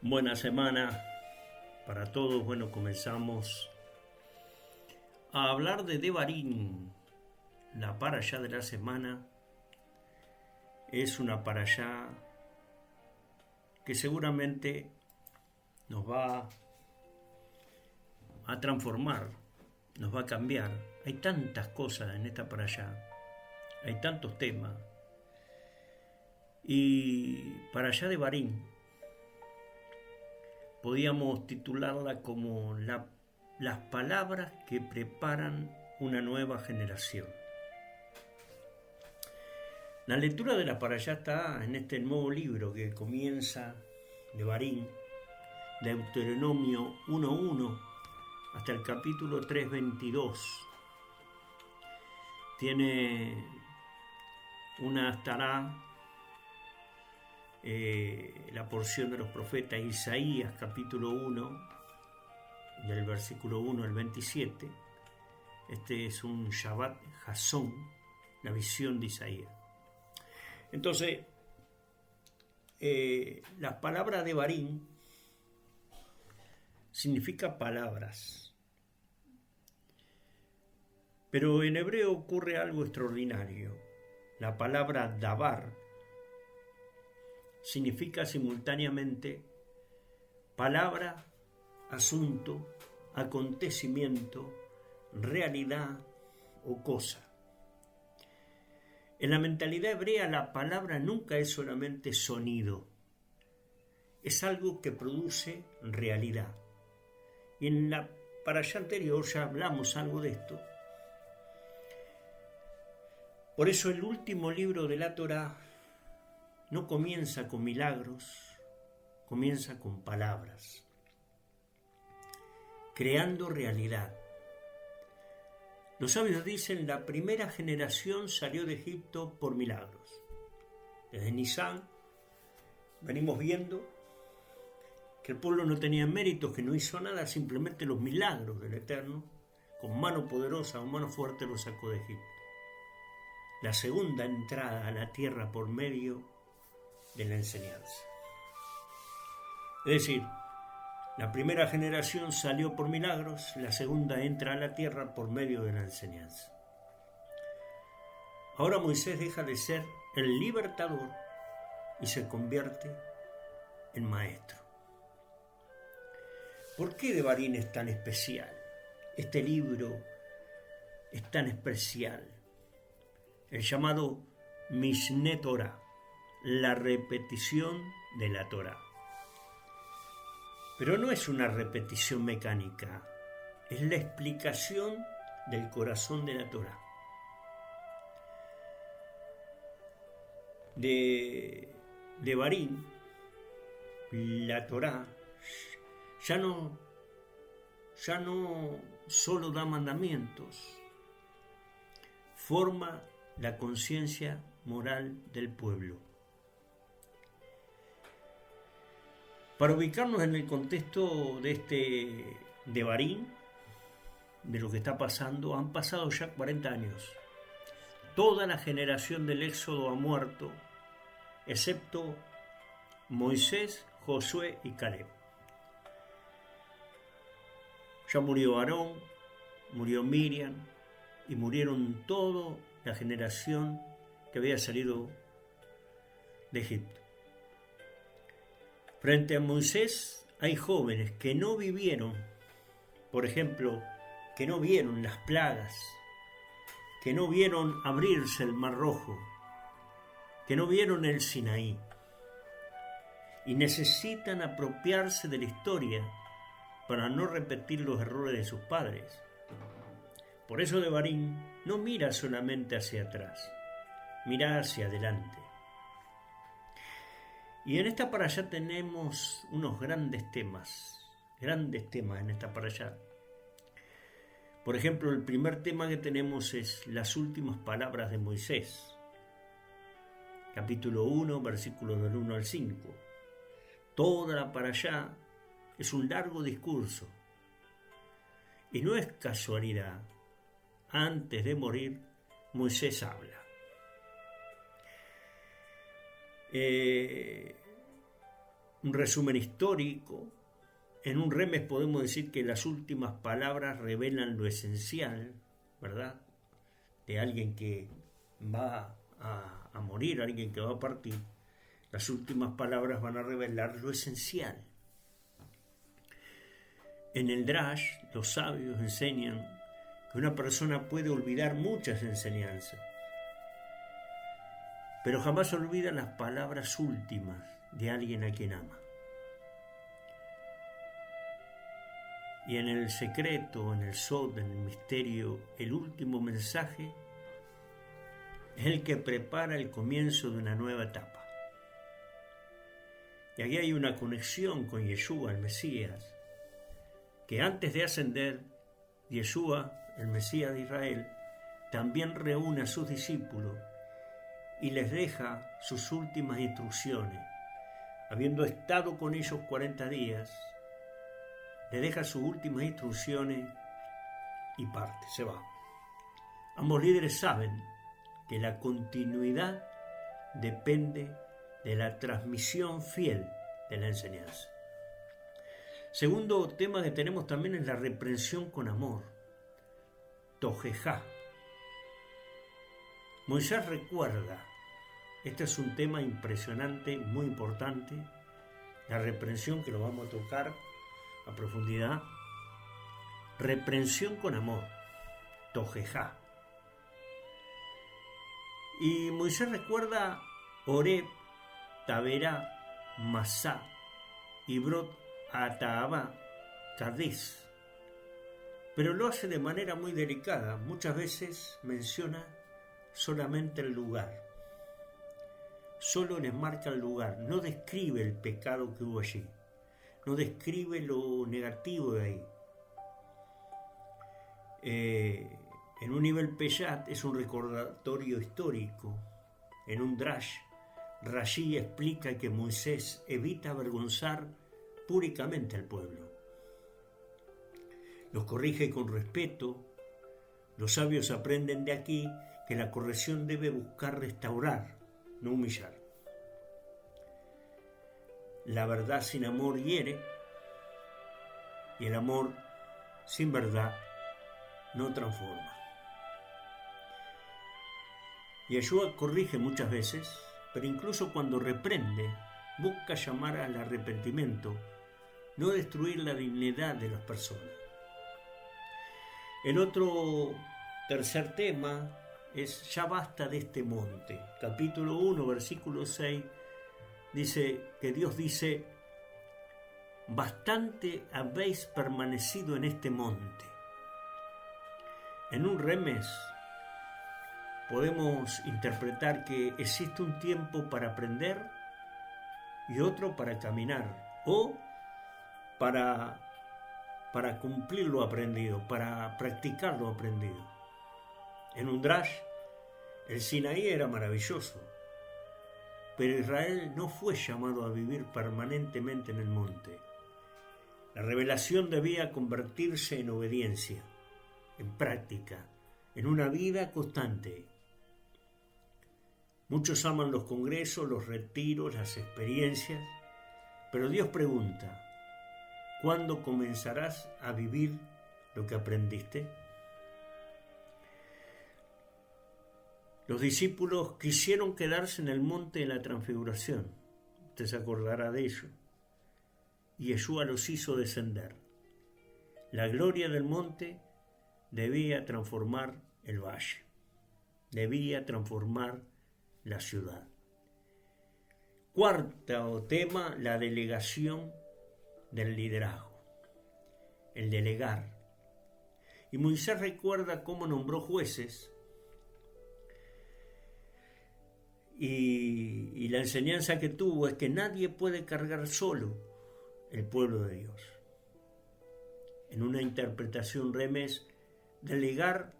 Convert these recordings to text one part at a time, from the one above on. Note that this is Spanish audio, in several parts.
Buena semana para todos. Bueno, comenzamos a hablar de Devarim. La parashá de la semana es una parashá que seguramente nos va a transformar, nos va a cambiar. Hay tantas cosas en esta parashá, hay tantos temas. Y parashá Devarim podíamos titularla como las palabras que preparan una nueva generación. La lectura de la parashá está en este nuevo libro que comienza Devarim, Deuteronomio 1:1 hasta el capítulo 3:22. Tiene una haftará, la porción de los profetas Isaías, capítulo 1, del versículo 1 al 27. Este es un Shabbat Jasón, la visión de Isaías. Entonces, las palabras de Devarim significa palabras. Pero en hebreo ocurre algo extraordinario. La palabra davar significa simultáneamente palabra, asunto, acontecimiento, realidad o cosa. En la mentalidad hebrea la palabra nunca es solamente sonido, es algo que produce realidad. Y en la parashá anterior ya hablamos algo de esto. Por eso el último libro de la Torá no comienza con milagros, comienza con palabras, creando realidad. Los sabios dicen, la primera generación salió de Egipto por milagros. Desde Nisán venimos viendo que el pueblo no tenía méritos, que no hizo nada, simplemente los milagros del Eterno, con mano poderosa o mano fuerte lo sacó de Egipto. La segunda entrada a la tierra por medio de la enseñanza. Es decir, la primera generación salió por milagros, la segunda entra a la tierra por medio de la enseñanza. Ahora Moisés deja de ser el libertador y se convierte en maestro. ¿Por qué Devarim es tan especial? Este libro es tan especial. El llamado Mishneh Torah, la repetición de la Torah. Pero no es una repetición mecánica, es la explicación del corazón de la Torah. De Devarim, la Torah ya no solo da mandamientos, forma la conciencia moral del pueblo. Para ubicarnos en el contexto de este Devarim, de lo que está pasando, han pasado ya 40 años. Toda la generación del Éxodo ha muerto, excepto Moisés, Josué y Caleb. Ya murió Aarón, murió Miriam y murieron toda la generación que había salido de Egipto. Frente a Moisés hay jóvenes que no vivieron, por ejemplo, que no vieron las plagas, que no vieron abrirse el Mar Rojo, que no vieron el Sinaí, y necesitan apropiarse de la historia para no repetir los errores de sus padres. Por eso Devarim no mira solamente hacia atrás, mira hacia adelante. Y en esta parashá tenemos unos grandes temas en esta parashá. Por ejemplo, el primer tema que tenemos es las últimas palabras de Moisés. Capítulo 1, versículos del 1 al 5. Toda la parashá es un largo discurso. Y no es casualidad. Antes de morir, Moisés habla. un resumen histórico. En un remes podemos decir que las últimas palabras revelan lo esencial, ¿verdad? De alguien que va a morir, alguien que va a partir. Las últimas palabras van a revelar lo esencial. En el Drash, los sabios enseñan que una persona puede olvidar muchas enseñanzas, pero jamás olvida las palabras últimas de alguien a quien ama. Y en el secreto, en el sod, en el misterio, el último mensaje es el que prepara el comienzo de una nueva etapa. Y aquí hay una conexión con Yeshua, el Mesías, que antes de ascender, Yeshua, el Mesías de Israel, también reúne a sus discípulos y les deja sus últimas instrucciones. Habiendo estado con ellos 40 días, le deja sus últimas instrucciones y parte, se va. Ambos líderes saben que la continuidad depende de la transmisión fiel de la enseñanza. Segundo tema que tenemos también es la reprensión con amor, tojejá. Moisés recuerda, este es un tema impresionante, muy importante, la reprensión, que lo vamos a tocar a profundidad. Reprensión con amor, tojejá. Y Moisés recuerda Oreb, Taberá, Masá, Ibrot, Ataabá, Kadés, pero lo hace de manera muy delicada. Muchas veces menciona solamente el lugar, solo les marca el lugar, no describe el pecado que hubo allí, no describe lo negativo de ahí. En un nivel Peyat es un recordatorio histórico. En un Drash, Rashi explica que Moisés evita avergonzar públicamente al pueblo. Los corrige con respeto. Los sabios aprenden de aquí que la corrección debe buscar restaurar, no humillar. La verdad sin amor hiere, y el amor sin verdad no transforma. Yeshua corrige muchas veces, pero incluso cuando reprende, busca llamar al arrepentimiento, no destruir la dignidad de las personas. El otro tercer tema es ya basta de este monte. Capítulo 1, versículo 6, dice que Dios dice: bastante habéis permanecido en este monte. En un remes podemos interpretar que existe un tiempo para aprender y otro para caminar, o para cumplir lo aprendido, para practicar lo aprendido. En un Drash, el Sinaí era maravilloso, pero Israel no fue llamado a vivir permanentemente en el monte. La revelación debía convertirse en obediencia, en práctica, en una vida constante. Muchos aman los congresos, los retiros, las experiencias, pero Dios pregunta: ¿cuándo comenzarás a vivir lo que aprendiste? Los discípulos quisieron quedarse en el monte de la transfiguración. Usted se acordará de ello. Y Yeshua los hizo descender. La gloria del monte debía transformar el valle, debía transformar la ciudad. Cuarto tema, la delegación del liderazgo, el delegar. Y Moisés recuerda cómo nombró jueces, y la enseñanza que tuvo es que nadie puede cargar solo el pueblo de Dios. En una interpretación remes, delegar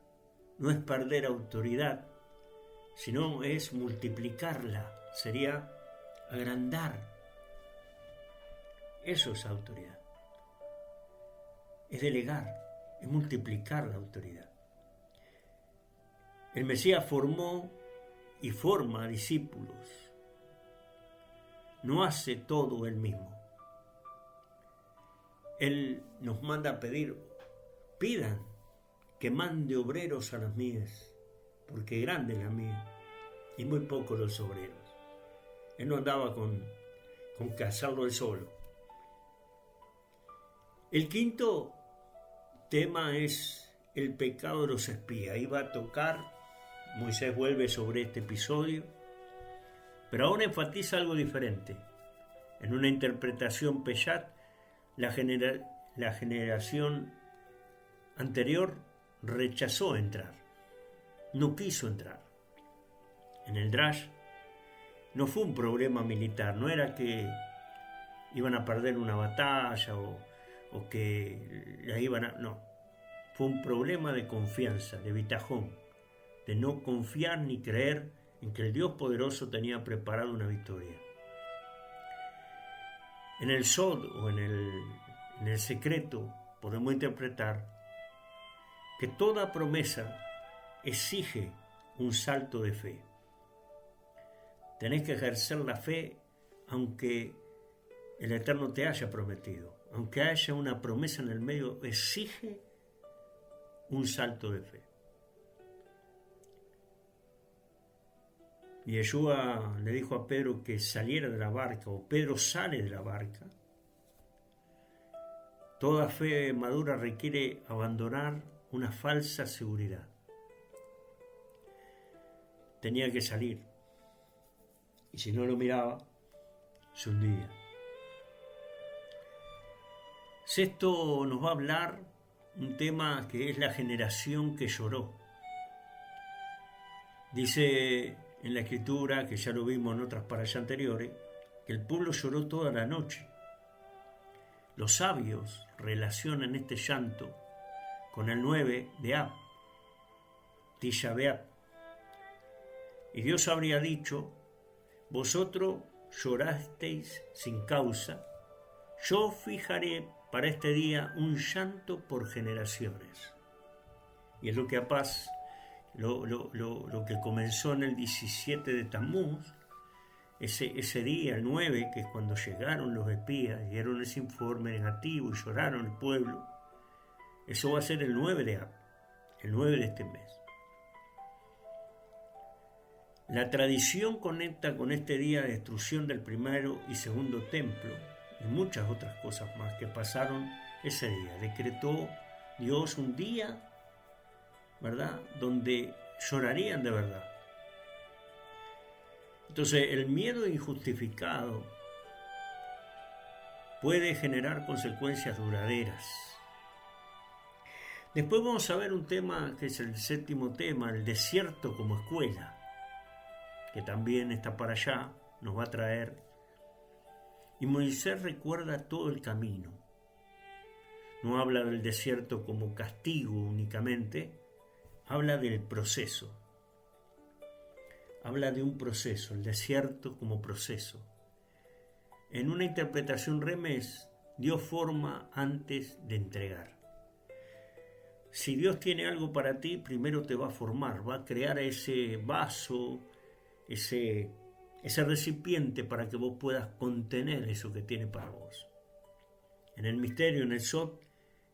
no es perder autoridad, sino es multiplicarla, sería agrandar. Eso es autoridad. Es delegar, es multiplicar la autoridad. El Mesías formó y forma discípulos. no hace todo él mismo. Él nos manda a pedir, pidan que mande obreros a las mies, porque grande es la mies y muy pocos los obreros. Él no andaba con que hacerlo él solo. El quinto tema es el pecado de los espías. Ahí va a tocar, Moisés vuelve sobre este episodio, pero ahora enfatiza algo diferente. En una interpretación Peshat, la generación anterior rechazó entrar, no quiso entrar. En el Drash no fue un problema militar, no era que iban a perder una batalla o que la iban a... No, fue un problema de confianza, de bitajón, de no confiar ni creer en que el Dios poderoso tenía preparado una victoria. En el Sod o en el secreto podemos interpretar que toda promesa exige un salto de fe. Tenés que ejercer la fe aunque el Eterno te haya prometido. Aunque haya una promesa en el medio, exige un salto de fe. Y Yeshua le dijo a Pedro que saliera de la barca, o Pedro sale de la barca. Toda fe madura requiere abandonar una falsa seguridad. Tenía que salir. Y si no lo miraba, se hundía. Sexto, nos va a hablar un tema que es la generación que lloró. Dice en la escritura, que ya lo vimos en otras parashas anteriores, que el pueblo lloró toda la noche. Los sabios relacionan este llanto con el 9 de Ab, Tisha B'Av. Y Dios habría dicho, vosotros llorasteis sin causa, yo fijaré para este día un llanto por generaciones. Y es lo que Apaz, lo que comenzó en el 17 de Tammuz, ese día, el 9, que es cuando llegaron los espías y dieron ese informe negativo y lloraron el pueblo, eso va a ser el 9 de Ab, el 9 de este mes. La tradición conecta con este día de destrucción del primero y segundo templo y muchas otras cosas más que pasaron ese día. Decretó Dios un día, ¿verdad?, donde llorarían de verdad. Entonces, el miedo injustificado puede generar consecuencias duraderas. Después vamos a ver un tema que es el séptimo tema, el desierto como escuela, que también está para allá, nos va a traer. Y Moisés recuerda todo el camino. No habla del desierto como castigo únicamente, habla del proceso. Habla de un proceso, el desierto como proceso. En una interpretación remés, Dios forma antes de entregar. Si Dios tiene algo para ti, primero te va a formar, va a crear ese vaso, ese recipiente para que vos puedas contener eso que tiene para vos. En el misterio, en el Sod,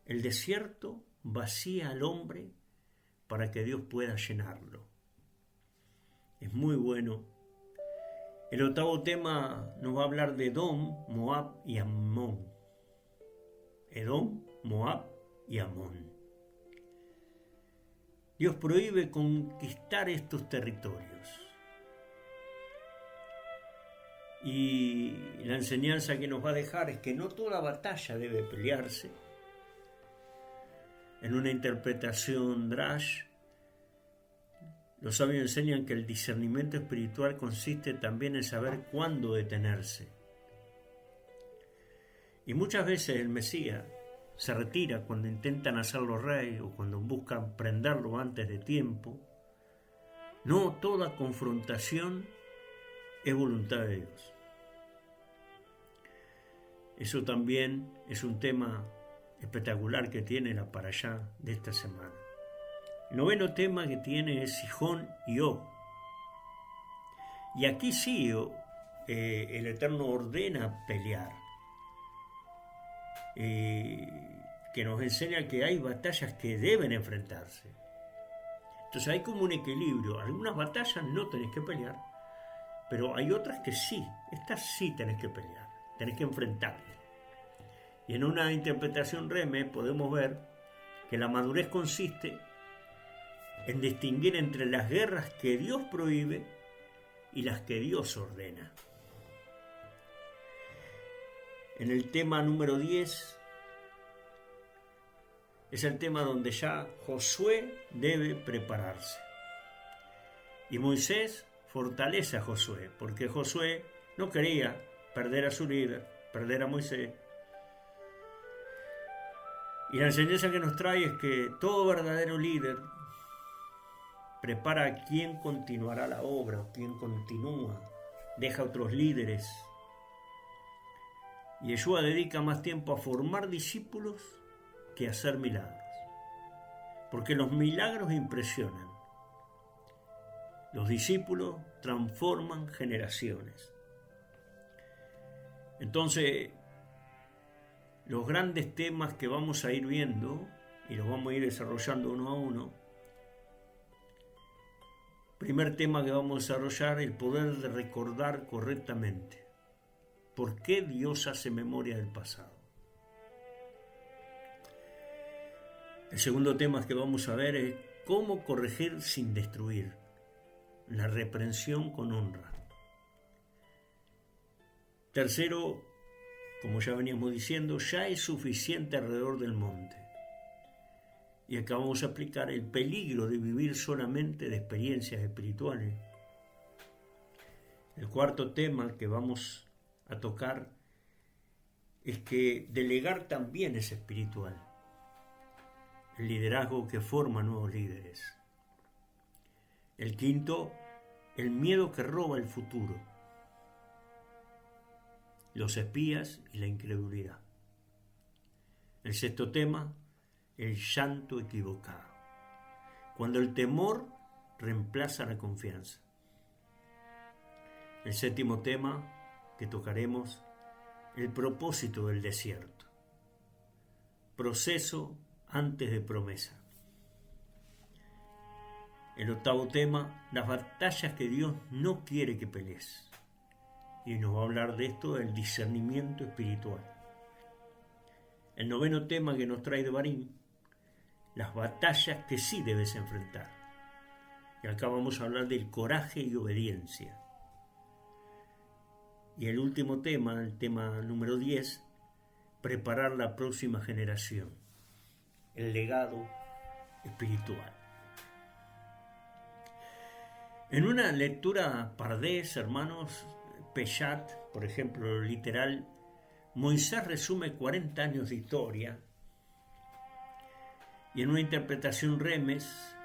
el desierto vacía al hombre para que Dios pueda llenarlo. Es muy bueno. El octavo tema nos va a hablar de Edom, Moab y Amón. Edom, Moab y Amón. Dios prohíbe conquistar estos territorios. Y la enseñanza que nos va a dejar es que no toda batalla debe pelearse. En una interpretación drash, los sabios enseñan que el discernimiento espiritual consiste también en saber cuándo detenerse. Y muchas veces el Mesías se retira cuando intentan hacerlo rey o cuando buscan prenderlo antes de tiempo. No toda confrontación es voluntad de Dios. Eso también es un tema espectacular que tiene la parashá de esta semana. El noveno tema que tiene es Sihón y Og. Y aquí sí el Eterno ordena pelear, que nos enseña que hay batallas que deben enfrentarse. Entonces hay como un equilibrio. Algunas batallas no tenés que pelear, pero hay otras que sí. Estas sí tenés que pelear, tenés que enfrentarte. Y en una interpretación Reme podemos ver que la madurez consiste en distinguir entre las guerras que Dios prohíbe y las que Dios ordena. En el tema número 10 es el tema donde ya Josué debe prepararse. Y Moisés fortalece a Josué, porque Josué no quería perder a su líder, perder a Moisés. Y la enseñanza que nos trae es que todo verdadero líder prepara a quien continuará la obra, quien continúa, deja a otros líderes. Y Yeshua dedica más tiempo a formar discípulos que a hacer milagros, porque los milagros impresionan. Los discípulos transforman generaciones. Entonces, los grandes temas que vamos a ir viendo, y los vamos a ir desarrollando uno a uno. Primer tema que vamos a desarrollar, el poder de recordar correctamente. ¿Por qué Dios hace memoria del pasado? El segundo tema que vamos a ver es cómo corregir sin destruir. La reprensión con honra. Tercero, como ya veníamos diciendo, ya es suficiente alrededor del monte. Y acá vamos a explicar el peligro de vivir solamente de experiencias espirituales. El cuarto tema que vamos a tocar es que delegar también es espiritual. El liderazgo que forma nuevos líderes. El quinto, el miedo que roba el futuro. Los espías y la incredulidad. El sexto tema, el llanto equivocado. Cuando el temor reemplaza la confianza. El séptimo tema que tocaremos, el propósito del desierto. Proceso antes de promesa. El octavo tema, las batallas que Dios no quiere que pelees. Y nos va a hablar de esto, del discernimiento espiritual. El noveno tema que nos trae Devarim, las batallas que sí debes enfrentar. Y acá vamos a hablar del coraje y obediencia. Y el último tema, el tema número 10, preparar la próxima generación. El legado espiritual. En una lectura pardés, hermanos, Peshat, por ejemplo, literal, Moisés resume 40 años de historia, y en una interpretación Remes,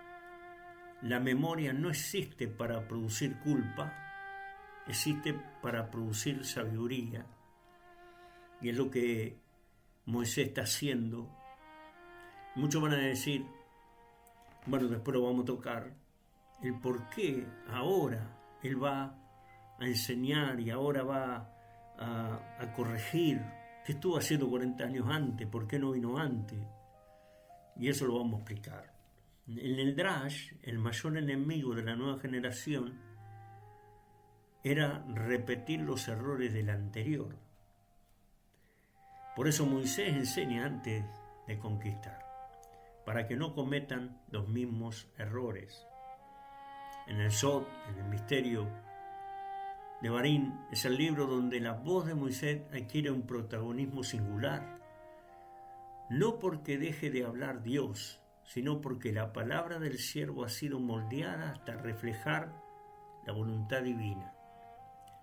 la memoria no existe para producir culpa, existe para producir sabiduría, y es lo que Moisés está haciendo. Muchos van a decir, bueno, después lo vamos a tocar, el por qué ahora él va a enseñar y ahora va a corregir. ¿Qué estuvo haciendo 40 años antes? ¿Por qué no vino antes? Y eso lo vamos a explicar. En el Drash, el mayor enemigo de la nueva generación era repetir los errores del anterior. Por eso Moisés enseña antes de conquistar, para que no cometan los mismos errores. En el Sod, en el misterio de Devarim, es el libro donde la voz de Moisés adquiere un protagonismo singular, no porque deje de hablar Dios, sino porque la palabra del siervo ha sido moldeada hasta reflejar la voluntad divina.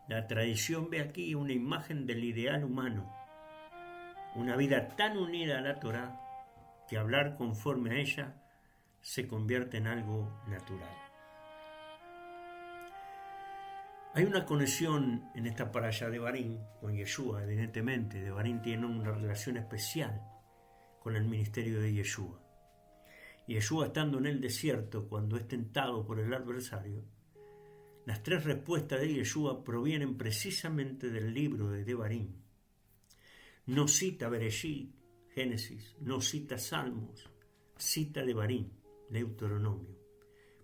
La tradición ve aquí una imagen del ideal humano, una vida tan unida a la Torá que hablar conforme a ella se convierte en algo natural. Hay una conexión en esta parasha de Devarim con Yeshua, evidentemente. Devarim tiene una relación especial con el ministerio de Yeshua. Y Yeshua, estando en el desierto, cuando es tentado por el adversario, Las tres respuestas de Yeshua provienen precisamente del libro de Devarim. No cita Bereshit, Génesis, no cita Salmos, cita Devarim, Deuteronomio.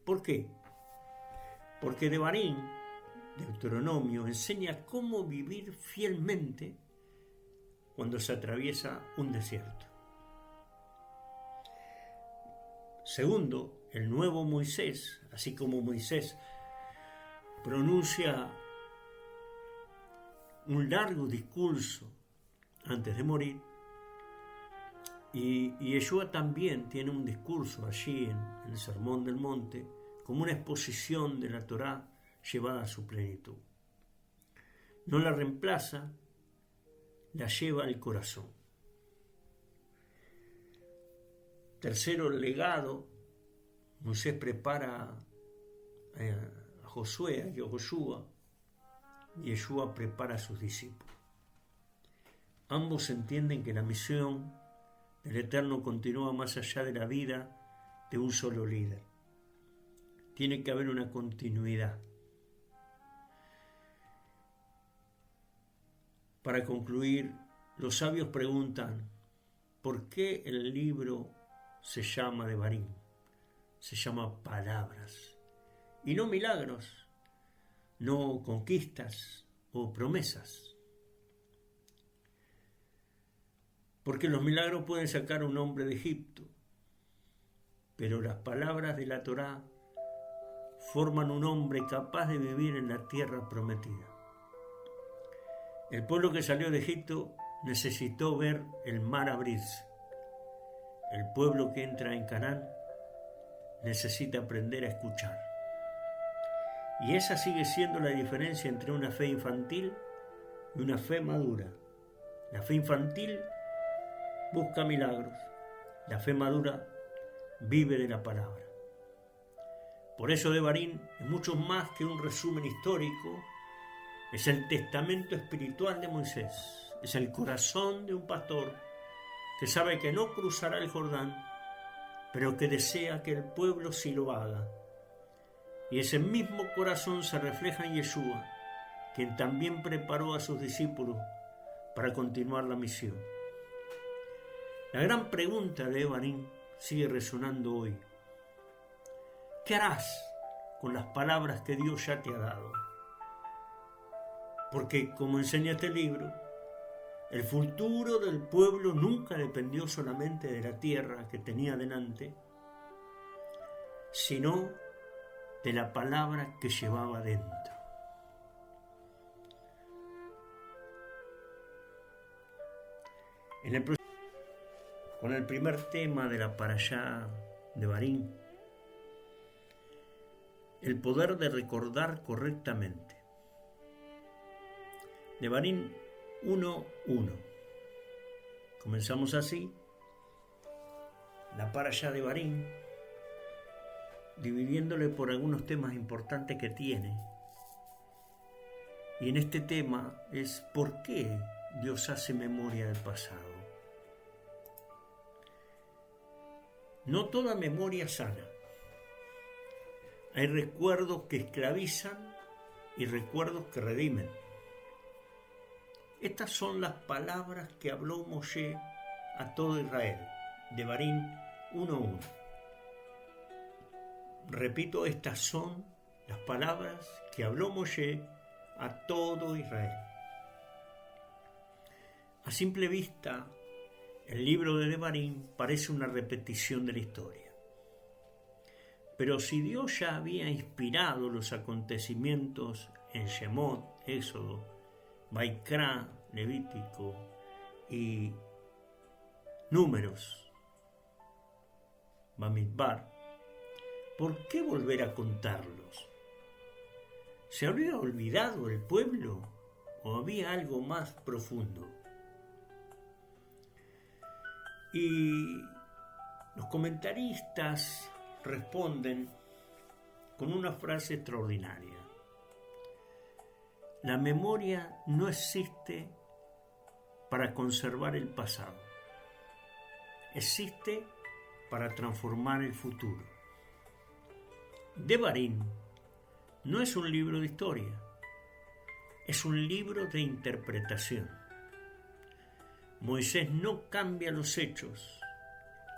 ¿Por qué? Porque Devarim, Deuteronomio, enseña cómo vivir fielmente cuando se atraviesa un desierto. Segundo, el nuevo Moisés, así como Moisés pronuncia un largo discurso antes de morir, y Yeshua también tiene un discurso allí en el Sermón del Monte, como una exposición de la Torá llevada a su plenitud. No la reemplaza, la lleva al corazón. Tercero, el legado. Moisés prepara a Josué, a Yoshua, y Yeshua prepara a sus discípulos. Ambos entienden que la misión del Eterno continúa más allá de la vida de un solo líder. Tiene que haber una continuidad. Para concluir, los sabios preguntan, ¿por qué el libro se llama Devarim? Se llama palabras, y no milagros, no conquistas o promesas. Porque los milagros pueden sacar a un hombre de Egipto, pero las palabras de la Torá forman un hombre capaz de vivir en la tierra prometida. El pueblo que salió de Egipto necesitó ver el mar abrirse. El pueblo que entra en Canaán necesita aprender a escuchar. Y esa sigue siendo la diferencia entre una fe infantil y una fe madura. La fe infantil busca milagros. La fe madura vive de la palabra. Por eso Devarim es mucho más que un resumen histórico. Es el testamento espiritual de Moisés. Es el corazón de un pastor que sabe que no cruzará el Jordán, pero que desea que el pueblo sí lo haga. Y ese mismo corazón se refleja en Yeshua, quien también preparó a sus discípulos para continuar la misión. La gran pregunta de Devarim sigue resonando hoy. ¿Qué harás con las palabras que Dios ya te ha dado? Porque, como enseña este libro, el futuro del pueblo nunca dependió solamente de la tierra que tenía delante, sino de la palabra que llevaba dentro. Con el primer tema de la parashá de Devarim, el poder de recordar correctamente. Devarim 1:1. Comenzamos así la parashá de Devarim, dividiéndole por algunos temas importantes que tiene. Y en este tema es ¿por qué Dios hace memoria del pasado? No toda memoria sana. Hay recuerdos que esclavizan y recuerdos que redimen. Estas son las palabras que habló Moshe a todo Israel. Devarim 1:1. Repito, estas son las palabras que habló Moshe a todo Israel. A simple vista, el libro de Devarim parece una repetición de la historia. Pero si Dios ya había inspirado los acontecimientos en Shemot, Éxodo, Vaikra, Levítico y Números, Bamidbar, ¿por qué volver a contarlos? ¿Se habría olvidado el pueblo o había algo más profundo? Y los comentaristas responden con una frase extraordinaria. La memoria no existe para conservar el pasado. Existe para transformar el futuro. Devarim no es un libro de historia, es un libro de interpretación. Moisés no cambia los hechos,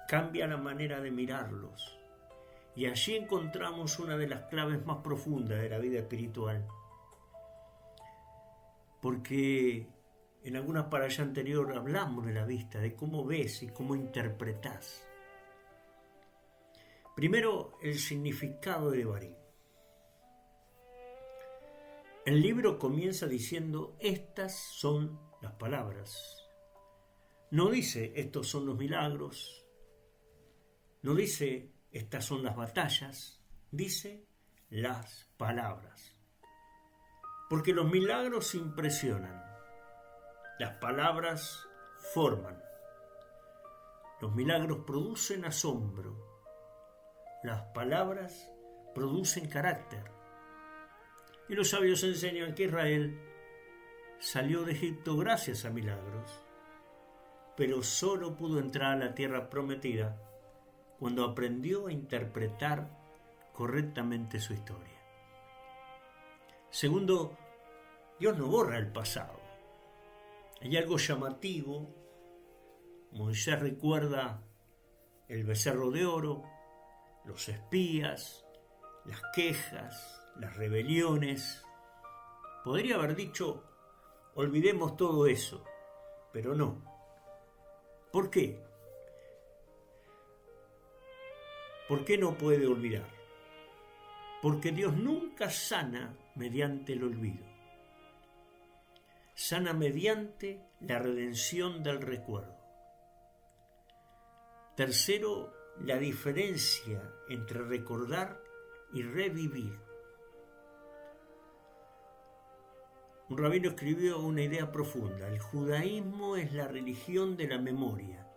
cambia la manera de mirarlos. Y allí encontramos una de las claves más profundas de la vida espiritual. Porque en alguna parasha anterior hablamos de la vista, de cómo ves y cómo interpretás. Primero, el significado de Devarim. El libro comienza diciendo, estas son las palabras. No dice, estos son los milagros. No dice, estas son las batallas. Dice, las palabras. Porque los milagros impresionan. Las palabras forman. Los milagros producen asombro. Las palabras producen carácter. Y los sabios enseñan que Israel salió de Egipto gracias a milagros, pero solo pudo entrar a la tierra prometida cuando aprendió a interpretar correctamente su historia. Segundo, Dios no borra el pasado. Hay algo llamativo. Moisés recuerda el becerro de oro, los espías, las quejas, las rebeliones. Podría haber dicho, olvidemos todo eso, pero no. ¿Por qué? ¿Por qué no puede olvidar? Porque Dios nunca sana mediante el olvido. Sana mediante la redención del recuerdo. Tercero, la diferencia entre recordar y revivir. Un rabino escribió una idea profunda. El judaísmo es la religión de la memoria,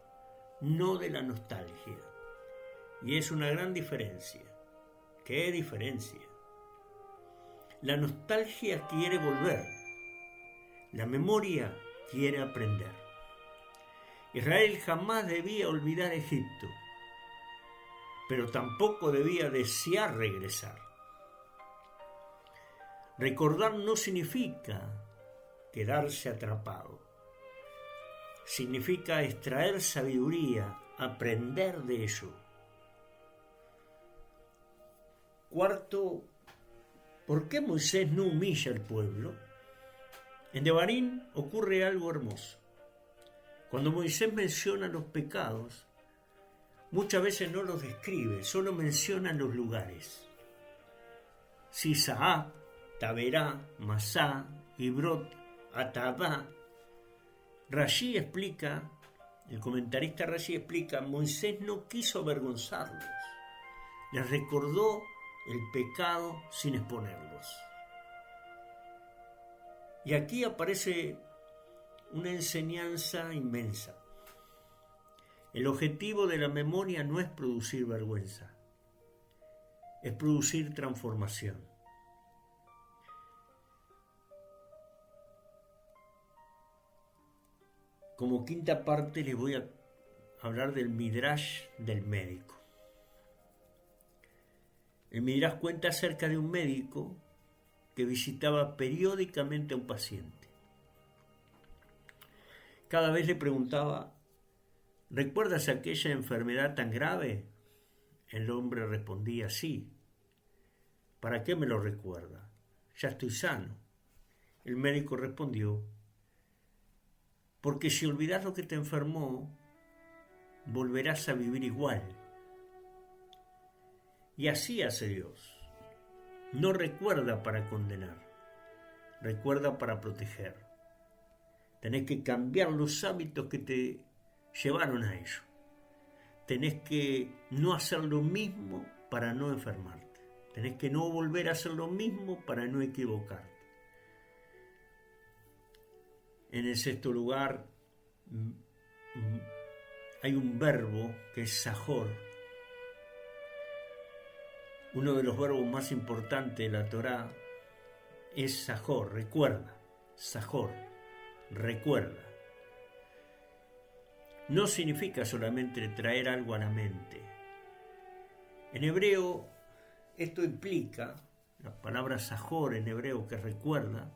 no de la nostalgia. Y es una gran diferencia. ¿Qué diferencia? La nostalgia quiere volver. La memoria quiere aprender. Israel jamás debía olvidar Egipto, pero tampoco debía desear regresar. Recordar no significa quedarse atrapado. Significa extraer sabiduría, aprender de ello. Cuarto, ¿por qué Moisés no humilla al pueblo? En Devarim ocurre algo hermoso. Cuando Moisés menciona los pecados, muchas veces no los describe, solo menciona los lugares. Sisá, Taberá, Masá, Ibrot, Atabá. Rashi explica, el comentarista Rashi explica, Moisés no quiso avergonzarlos, les recordó el pecado sin exponerlos. Y aquí aparece una enseñanza inmensa. El objetivo de la memoria no es producir vergüenza, es producir transformación. Como quinta parte les voy a hablar del Midrash del médico. El Midrash cuenta acerca de un médico que visitaba periódicamente a un paciente. Cada vez le preguntaba, ¿recuerdas aquella enfermedad tan grave? El hombre respondía, sí. ¿Para qué me lo recuerda? Ya estoy sano. El médico respondió, porque si olvidas lo que te enfermó, volverás a vivir igual. Y así hace Dios. No recuerda para condenar, recuerda para proteger. Tenés que cambiar los hábitos que te llevaron a ello. Tenés que no hacer lo mismo para no enfermarte. Tenés que no volver a hacer lo mismo para no equivocarte. En el sexto lugar hay un verbo que es sajor. Uno de los verbos más importantes de la Torá es sajor, recuerda, sajor, recuerda. No significa solamente traer algo a la mente. En hebreo esto implica la palabra Zahor en hebreo, que recuerda,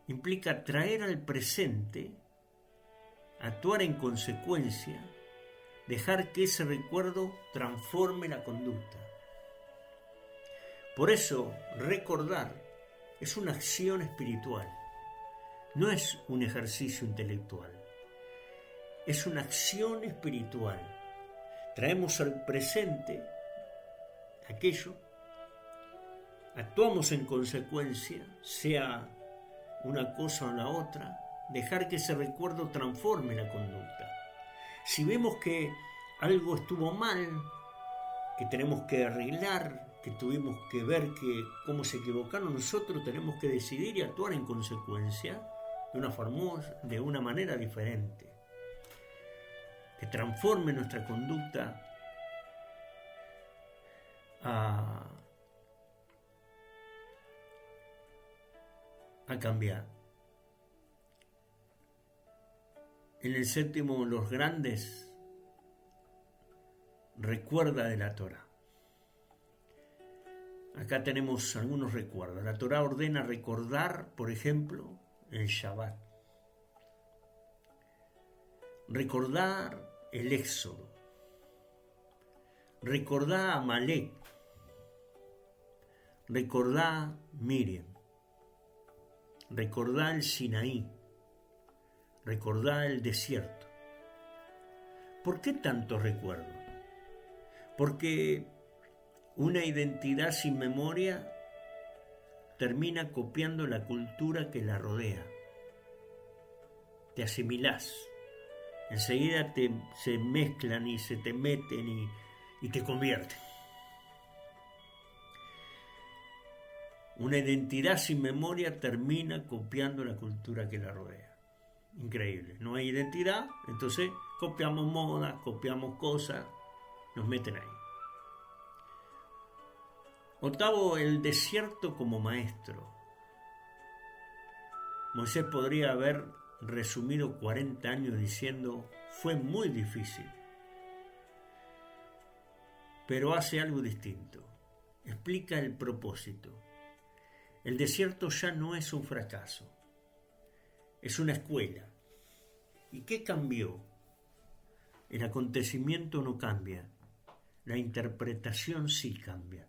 implica traer al presente, actuar en consecuencia, dejar que ese recuerdo transforme la conducta. Por eso, recordar es una acción espiritual, no es un ejercicio intelectual, es una acción espiritual. Traemos al presente aquello, actuamos en consecuencia, sea una cosa o la otra, dejar que ese recuerdo transforme la conducta. Si vemos que algo estuvo mal, que tenemos que arreglar, que tuvimos que ver cómo se equivocaron, nosotros tenemos que decidir y actuar en consecuencia de una manera diferente, que transforme nuestra conducta a cambiar. En el séptimo, los grandes, recuerda de la Torá. Acá tenemos algunos recuerdos. La Torá ordena recordar, por ejemplo, el Shabbat. Recordar el Éxodo. Recordar a Amalek. Recordar Miriam. Recordar el Sinaí. Recordar el desierto. ¿Por qué tanto recuerdo? Porque una identidad sin memoria termina copiando la cultura que la rodea. Te asimilás. Enseguida se mezclan y se te meten y te convierten. Una identidad sin memoria termina copiando la cultura que la rodea. Increíble. No hay identidad, entonces copiamos modas, copiamos cosas, nos meten ahí. Octavo, el desierto como maestro. Moisés podría haber resumido 40 años diciendo, fue muy difícil. Pero hace algo distinto. Explica el propósito. El desierto ya no es un fracaso. Es una escuela. ¿Y qué cambió? El acontecimiento no cambia. La interpretación sí cambia.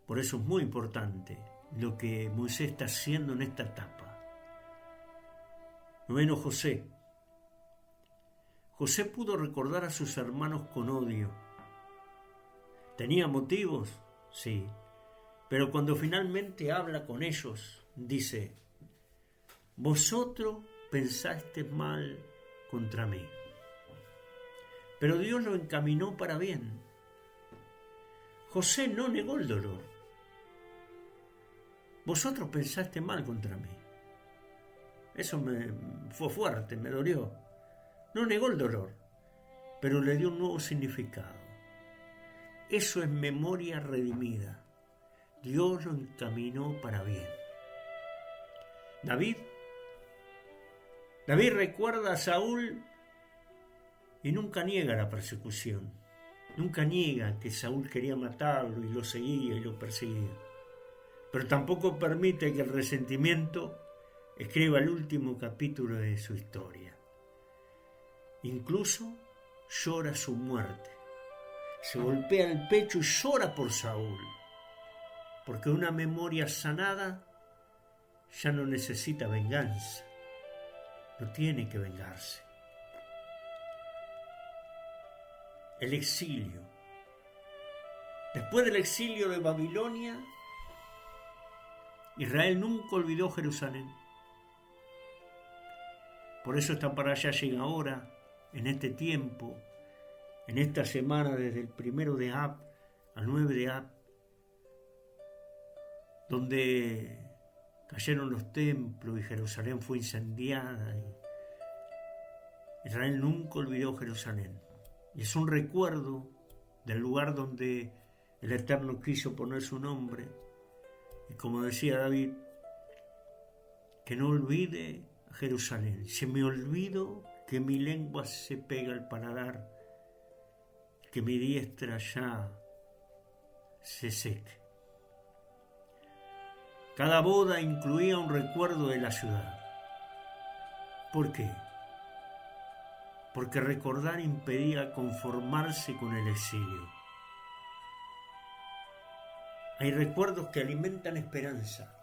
Por eso es muy importante lo que Moisés está haciendo en esta etapa. Noveno, José. José pudo recordar a sus hermanos con odio. ¿Tenía motivos? Sí. Pero cuando finalmente habla con ellos, dice, vosotros pensaste mal contra mí, pero Dios lo encaminó para bien. José no negó el dolor. Vosotros pensaste mal contra mí. Eso me fue fuerte, me dolió. No negó el dolor, pero le dio un nuevo significado. Eso es memoria redimida. Dios lo encaminó para bien. David recuerda a Saúl y nunca niega la persecución. Nunca niega que Saúl quería matarlo y lo seguía y lo perseguía. Pero tampoco permite que el resentimiento escriba el último capítulo de su historia. Incluso llora su muerte. Se golpea el pecho y llora por Saúl. Porque una memoria sanada ya no necesita venganza. No tiene que vengarse. El exilio. Después del exilio de Babilonia, Israel nunca olvidó Jerusalén. Por eso esta parashá llega ahora, en este tiempo, en esta semana, desde el 1 de Ab al 9 de Ab, donde cayeron los templos y Jerusalén fue incendiada. Israel nunca olvidó Jerusalén. Y es un recuerdo del lugar donde el Eterno quiso poner su nombre. Y como decía David, que no olvide a Jerusalén. Se me olvido que mi lengua se pega al paladar, que mi diestra ya se seque. Cada boda incluía un recuerdo de la ciudad. ¿Por qué? Porque recordar impedía conformarse con el exilio. Hay recuerdos que alimentan esperanza.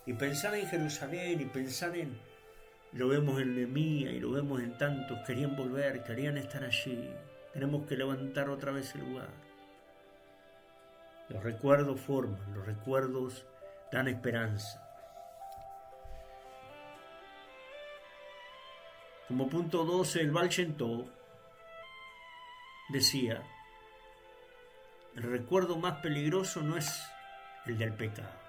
Y pensar en Jerusalén y pensar en, lo vemos en Nehemías y lo vemos en tantos, querían volver, querían estar allí. Tenemos que levantar otra vez el lugar. Los recuerdos forman, los recuerdos dan esperanza. Como punto 12, el Baal Shem Tov decía, el recuerdo más peligroso no es el del pecado.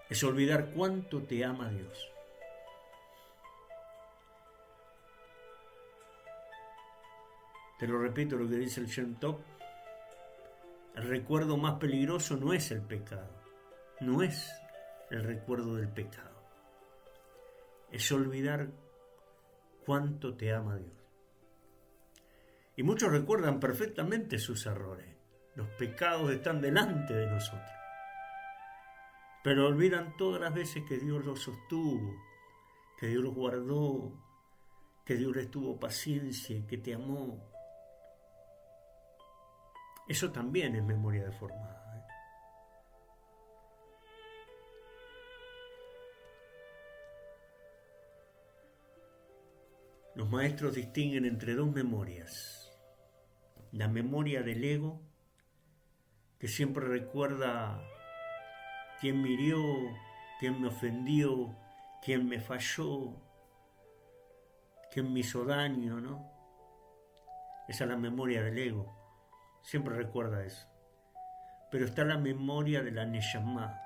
Es olvidar cuánto te ama Dios. Te lo repito lo que dice el Shem Tov. El recuerdo más peligroso no es el pecado. No es el recuerdo del pecado. Es olvidar cuánto te ama Dios. Y muchos recuerdan perfectamente sus errores. Los pecados están delante de nosotros. Pero olvidan todas las veces que Dios los sostuvo, que Dios los guardó, que Dios les tuvo paciencia y que te amó. Eso también es memoria deformada. Los maestros distinguen entre dos memorias. La memoria del ego, que siempre recuerda quién me hirió, quién me ofendió, quién me falló, quién me hizo daño, ¿no? Esa es la memoria del ego. Siempre recuerda eso. Pero está la memoria de la Neshama,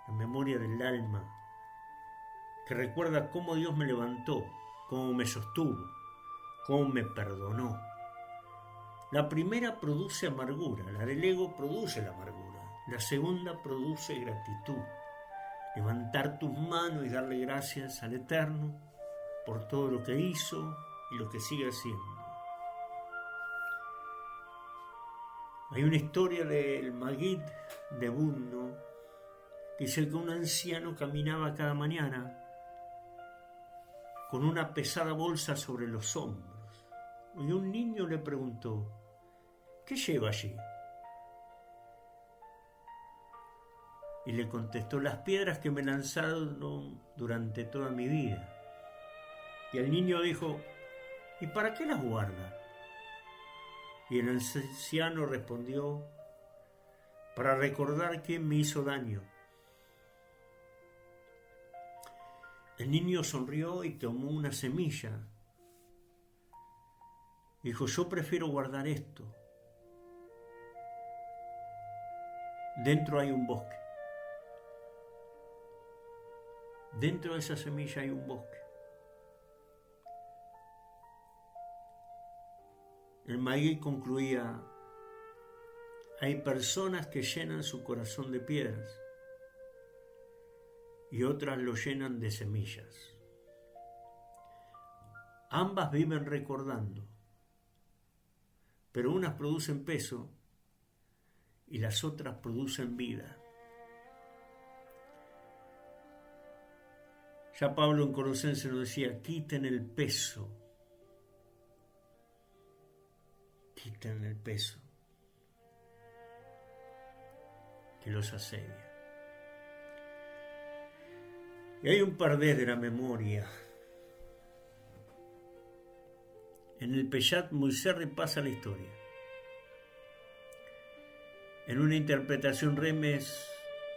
la memoria del alma, que recuerda cómo Dios me levantó, cómo me sostuvo, cómo me perdonó. La primera produce amargura, la del ego produce la amargura. La segunda produce gratitud. Levantar tus manos y darle gracias al Eterno por todo lo que hizo y lo que sigue haciendo. Hay una historia del Magid de Budno que dice que un anciano caminaba cada mañana con una pesada bolsa sobre los hombros. Y un niño le preguntó, ¿qué lleva allí? Y le contestó, las piedras que me lanzaron durante toda mi vida. Y el niño dijo, ¿y para qué las guarda? Y el anciano respondió, para recordar quién me hizo daño. El niño sonrió y tomó una semilla. Dijo, yo prefiero guardar esto. Dentro hay un bosque. Dentro de esa semilla hay un bosque. El Magid concluía, hay personas que llenan su corazón de piedras y otras lo llenan de semillas. Ambas viven recordando, pero unas producen peso y las otras producen vida. Ya Pablo en Colosenses nos decía, quiten el peso. Quiten el peso que los asedia. Y hay un pardés de la memoria. En el Peshat Moisés repasa la historia. En una interpretación Remes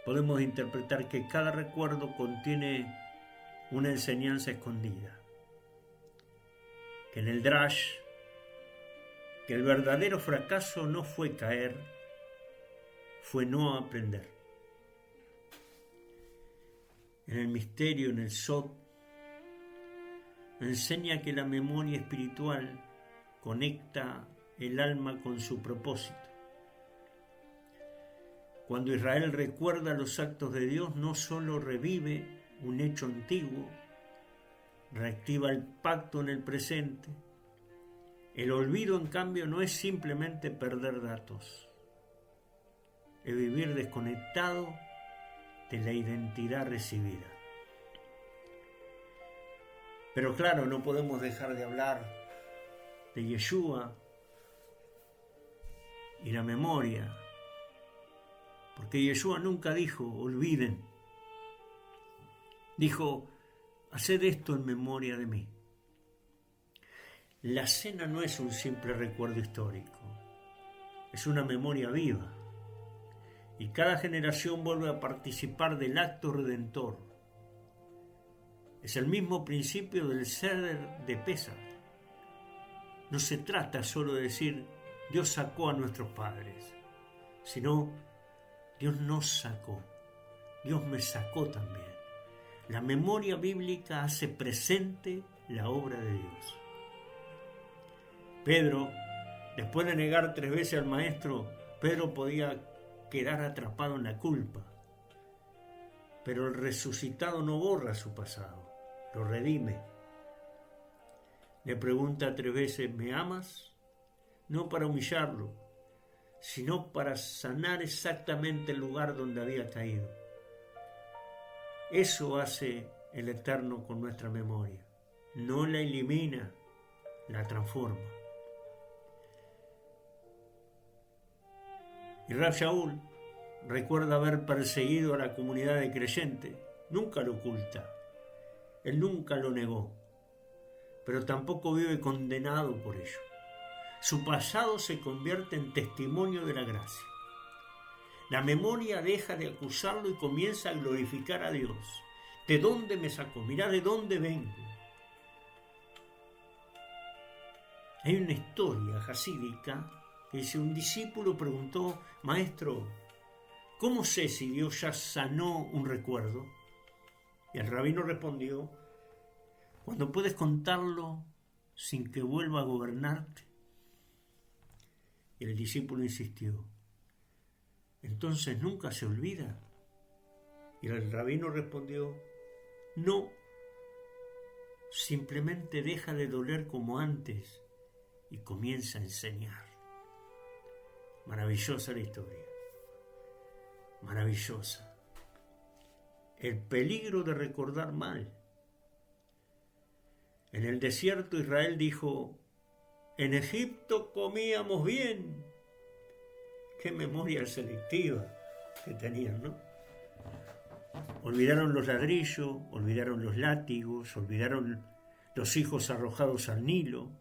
podemos interpretar que cada recuerdo contiene una enseñanza escondida. Que en el Drash, que el verdadero fracaso no fue caer, fue no aprender. En el misterio, en el Sod, enseña que la memoria espiritual conecta el alma con su propósito. Cuando Israel recuerda los actos de Dios, no solo revive un hecho antiguo, reactiva el pacto en el presente. El olvido, en cambio, no es simplemente perder datos. es vivir desconectado de la identidad recibida. Pero claro, no podemos dejar de hablar de Yeshua y la memoria, porque Yeshua nunca dijo, olviden. Dijo, haced esto en memoria de mí. La cena no es un simple recuerdo histórico, es una memoria viva. Y cada generación vuelve a participar del acto redentor. Es el mismo principio del Seder de Pesaj. No se trata solo de decir, Dios sacó a nuestros padres, sino, Dios nos sacó, Dios me sacó también. La memoria bíblica hace presente la obra de Dios. Pedro, después de negar 3 veces al Maestro, Pedro podía quedar atrapado en la culpa. Pero el resucitado no borra su pasado, lo redime. Le pregunta 3 veces, ¿me amas? No para humillarlo, sino para sanar exactamente el lugar donde había caído. Eso hace el Eterno con nuestra memoria. No la elimina, la transforma. Y Rab Shaul recuerda haber perseguido a la comunidad de creyentes. Nunca lo oculta. Él nunca lo negó. Pero tampoco vive condenado por ello. Su pasado se convierte en testimonio de la gracia. La memoria deja de acusarlo y comienza a glorificar a Dios. ¿De dónde me sacó? Mirá de dónde vengo. Hay una historia jasídica que dice, un discípulo preguntó, Maestro, ¿cómo sé si Dios ya sanó un recuerdo? Y el rabino respondió, cuando puedes contarlo sin que vuelva a gobernarte. Y el discípulo insistió, ¿entonces nunca se olvida? Y el rabino respondió, no, simplemente deja de doler como antes y comienza a enseñar. Maravillosa la historia, maravillosa. El peligro de recordar mal. En el desierto Israel dijo, en Egipto comíamos bien. Qué memoria selectiva que tenían, ¿no? Olvidaron los ladrillos, olvidaron los látigos, olvidaron los hijos arrojados al Nilo.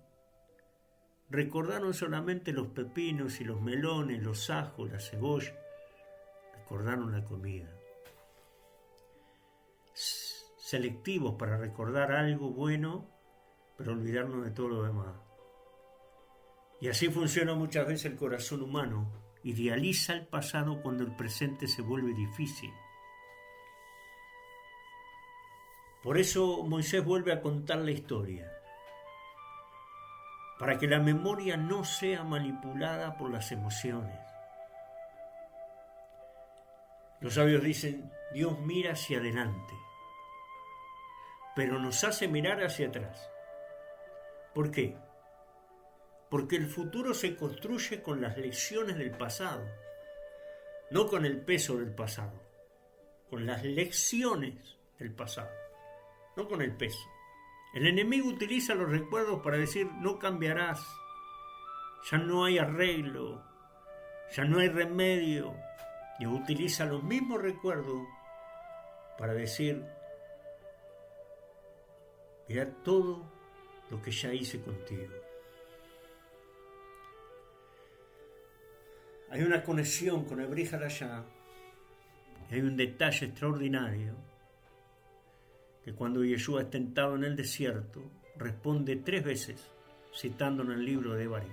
Recordaron solamente los pepinos y los melones, los ajos, la cebolla. Recordaron la comida. Selectivos para recordar algo bueno, pero olvidarnos de todo lo demás. Y así funciona muchas veces el corazón humano. Idealiza el pasado cuando el presente se vuelve difícil. Por eso Moisés vuelve a contar la historia, para que la memoria no sea manipulada por las emociones. Los sabios dicen, Dios mira hacia adelante, pero nos hace mirar hacia atrás. ¿Por qué? Porque el futuro se construye con las lecciones del pasado, no con el peso del pasado, con las lecciones del pasado, no con el peso. El enemigo utiliza los recuerdos para decir, no cambiarás, ya no hay arreglo, ya no hay remedio, y utiliza los mismos recuerdos para decir, mira todo lo que ya hice contigo. Hay una conexión con el Brit Hadashah, y hay un detalle extraordinario, que cuando Yeshua es tentado en el desierto, responde 3 veces, citando en el libro de Devarim.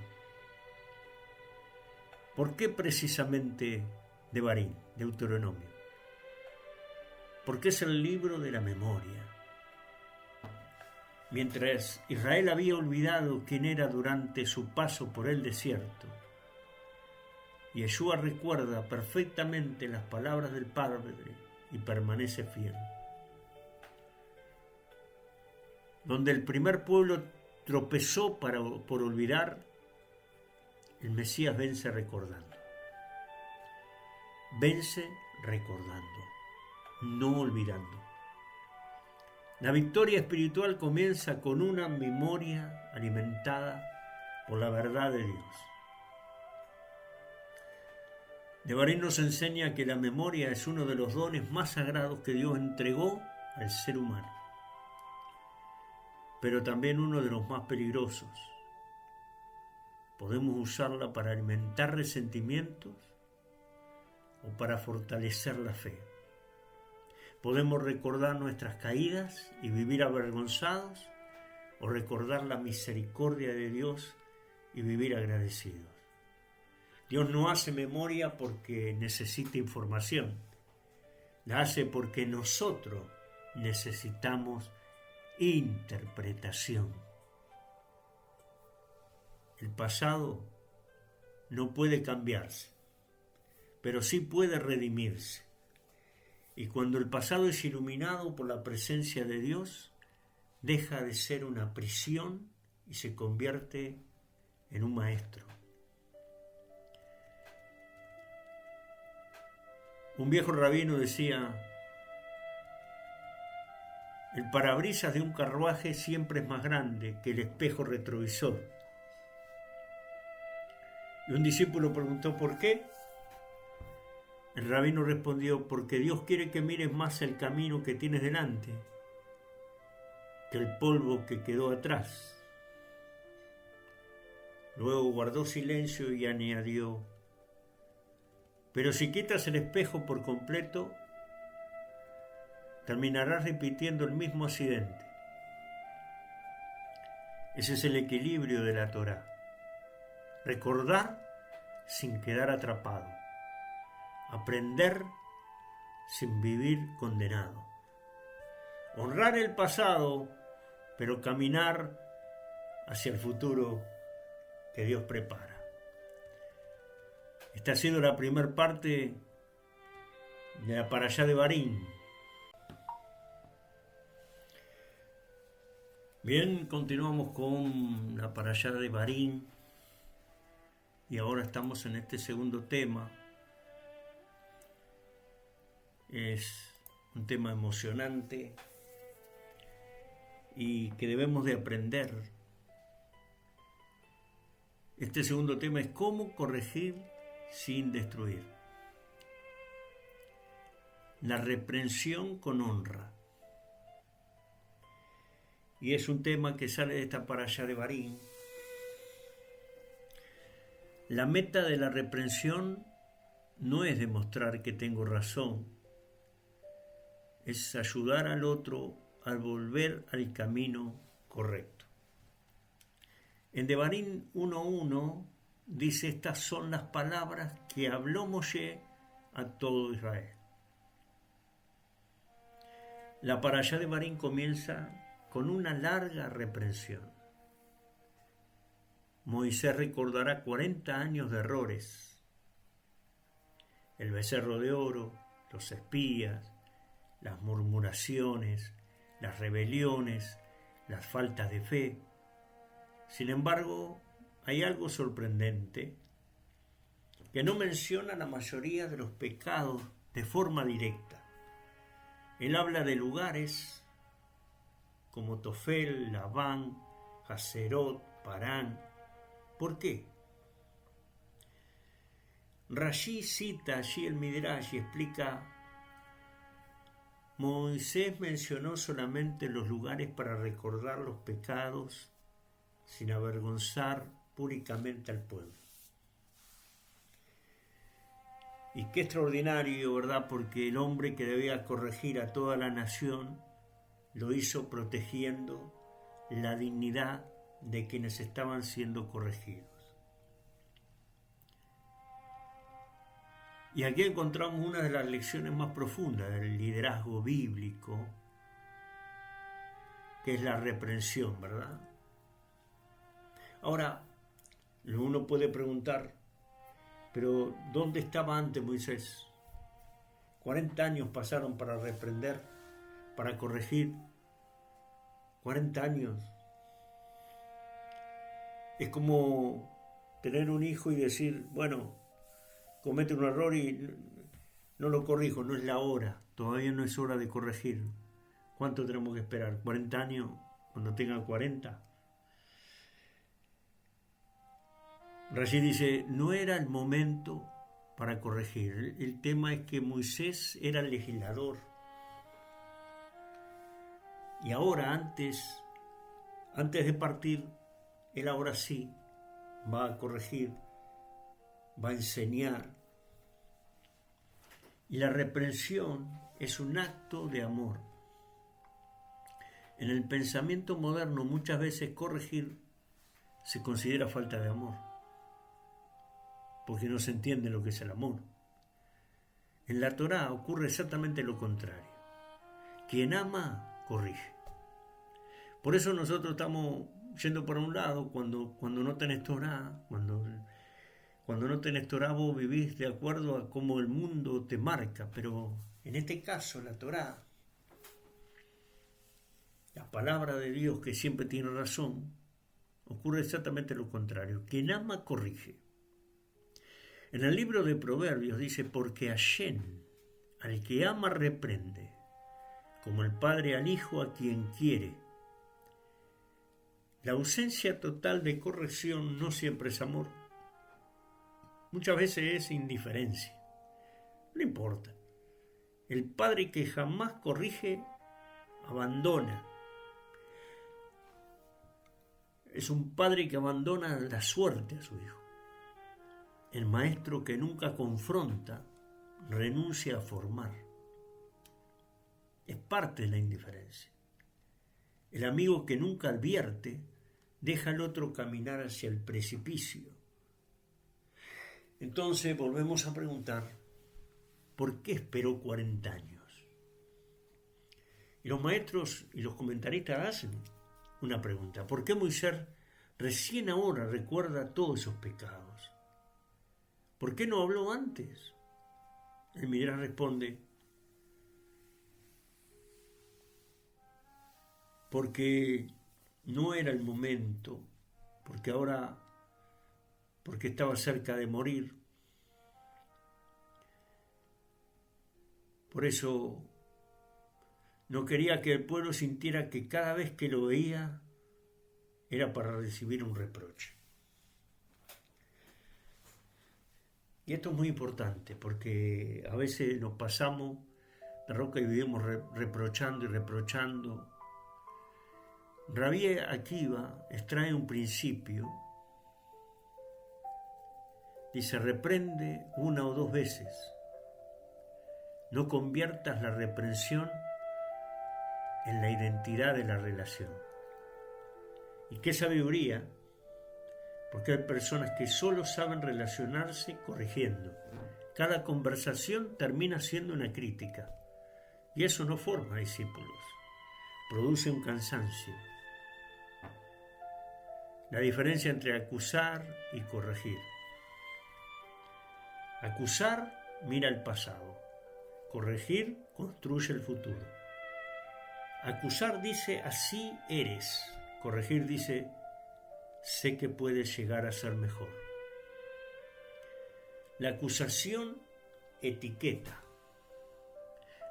¿Por qué precisamente Devarim, Deuteronomio? Porque es el libro de la memoria. Mientras Israel había olvidado quién era durante su paso por el desierto, Yeshua recuerda perfectamente las palabras del Padre y permanece fiel. Donde el primer pueblo tropezó por olvidar, el Mesías vence recordando. Vence recordando, no olvidando. La victoria espiritual comienza con una memoria alimentada por la verdad de Dios. Devarim nos enseña que la memoria es uno de los dones más sagrados que Dios entregó al ser humano, pero también uno de los más peligrosos. Podemos usarla para alimentar resentimientos o para fortalecer la fe. Podemos recordar nuestras caídas y vivir avergonzados, o recordar la misericordia de Dios y vivir agradecidos. Dios no hace memoria porque necesita información, la hace porque nosotros necesitamos interpretación. El pasado no puede cambiarse, pero sí puede redimirse. Y cuando el pasado es iluminado por la presencia de Dios, deja de ser una prisión y se convierte en un maestro. Un viejo rabino decía: el parabrisas de un carruaje siempre es más grande que el espejo retrovisor. Y un discípulo preguntó: ¿por qué? El rabino respondió: porque Dios quiere que mires más el camino que tienes delante que el polvo que quedó atrás. Luego guardó silencio y añadió: pero si quitas el espejo por completo, terminarás repitiendo el mismo accidente. Ese es el equilibrio de la Torá. Recordar sin quedar atrapado. Aprender sin vivir condenado. Honrar el pasado, pero caminar hacia el futuro que Dios prepara. Esta ha sido la primera parte de la Parashá de Devarim. Bien, continuamos con la Parashá de Devarim y ahora estamos en este segundo tema. Es un tema emocionante y que debemos de aprender. Este segundo tema es cómo corregir sin destruir. La reprensión con honra. Y es un tema que sale de esta parashá de Devarim. La meta de la reprensión no es demostrar que tengo razón, es ayudar al otro a volver al camino correcto. En Devarim 1:1 dice: estas son las palabras que habló Moshe a todo Israel. La parashá de Devarim comienza con una larga reprensión. Moisés recordará 40 años de errores: el becerro de oro, los espías, las murmuraciones, las rebeliones, las faltas de fe. Sin embargo, hay algo sorprendente, que no menciona la mayoría de los pecados de forma directa. Él habla de lugares como Tofel, Labán, Haserot, Parán. ¿Por qué? Rashi cita allí el Midrash y explica: Moisés mencionó solamente los lugares para recordar los pecados sin avergonzar públicamente al pueblo. Y qué extraordinario, ¿verdad? Porque el hombre que debía corregir a toda la nación lo hizo protegiendo la dignidad de quienes estaban siendo corregidos. Y aquí encontramos una de las lecciones más profundas del liderazgo bíblico, que es la reprensión, ¿verdad? Ahora, uno puede preguntar: pero ¿dónde estaba antes Moisés? 40 años pasaron para reprender, para corregir. 40 años. Es como tener un hijo y decir: bueno, comete un error y no lo corrijo, no es la hora, todavía no es hora de corregir. ¿Cuánto tenemos que esperar? ¿40 años? Cuando tenga 40. Rashi dice, no era el momento para corregir. El tema es que Moisés era el legislador. Y ahora, antes de partir, él ahora sí va a corregir, va a enseñar. Y la reprensión es un acto de amor. En el pensamiento moderno muchas veces corregir se considera falta de amor, porque no se entiende lo que es el amor. En la Torá ocurre exactamente lo contrario. Quien ama, corrige. Por eso nosotros estamos yendo por un lado cuando no tenés Torá, cuando no tenés Torá vos vivís de acuerdo a cómo el mundo te marca, pero en este caso la Torá, la palabra de Dios que siempre tiene razón, ocurre exactamente lo contrario. Quien ama, corrige. En el libro de Proverbios dice, porque Hashem, al que ama, reprende, como el padre al hijo a quien quiere. La ausencia total de corrección no siempre es amor. Muchas veces es indiferencia. No importa. El padre que jamás corrige, abandona. Es un padre que abandona la suerte a su hijo. El maestro que nunca confronta, renuncia a formar. Es parte de la indiferencia. El amigo que nunca advierte, deja al otro caminar hacia el precipicio. Entonces volvemos a preguntar, ¿por qué esperó 40 años? Y los maestros y los comentaristas hacen una pregunta, ¿por qué Moisés recién ahora recuerda todos esos pecados? ¿Por qué no habló antes? El Midrash responde, porque no era el momento, porque estaba cerca de morir. Por eso no quería que el pueblo sintiera que cada vez que lo veía era para recibir un reproche. Y esto es muy importante porque a veces nos pasamos de roca y vivimos reprochando y reprochando. Rabí Akiva extrae un principio, dice, reprende 1 o 2 veces, no conviertas la reprensión en la identidad de la relación. Y qué sabiduría, porque hay personas que solo saben relacionarse corrigiendo. Cada conversación termina siendo una crítica, y eso no forma discípulos, produce un cansancio. La diferencia entre acusar y corregir. Acusar mira el pasado, corregir construye el futuro. Acusar dice así eres, corregir dice sé que puedes llegar a ser mejor. La acusación etiqueta.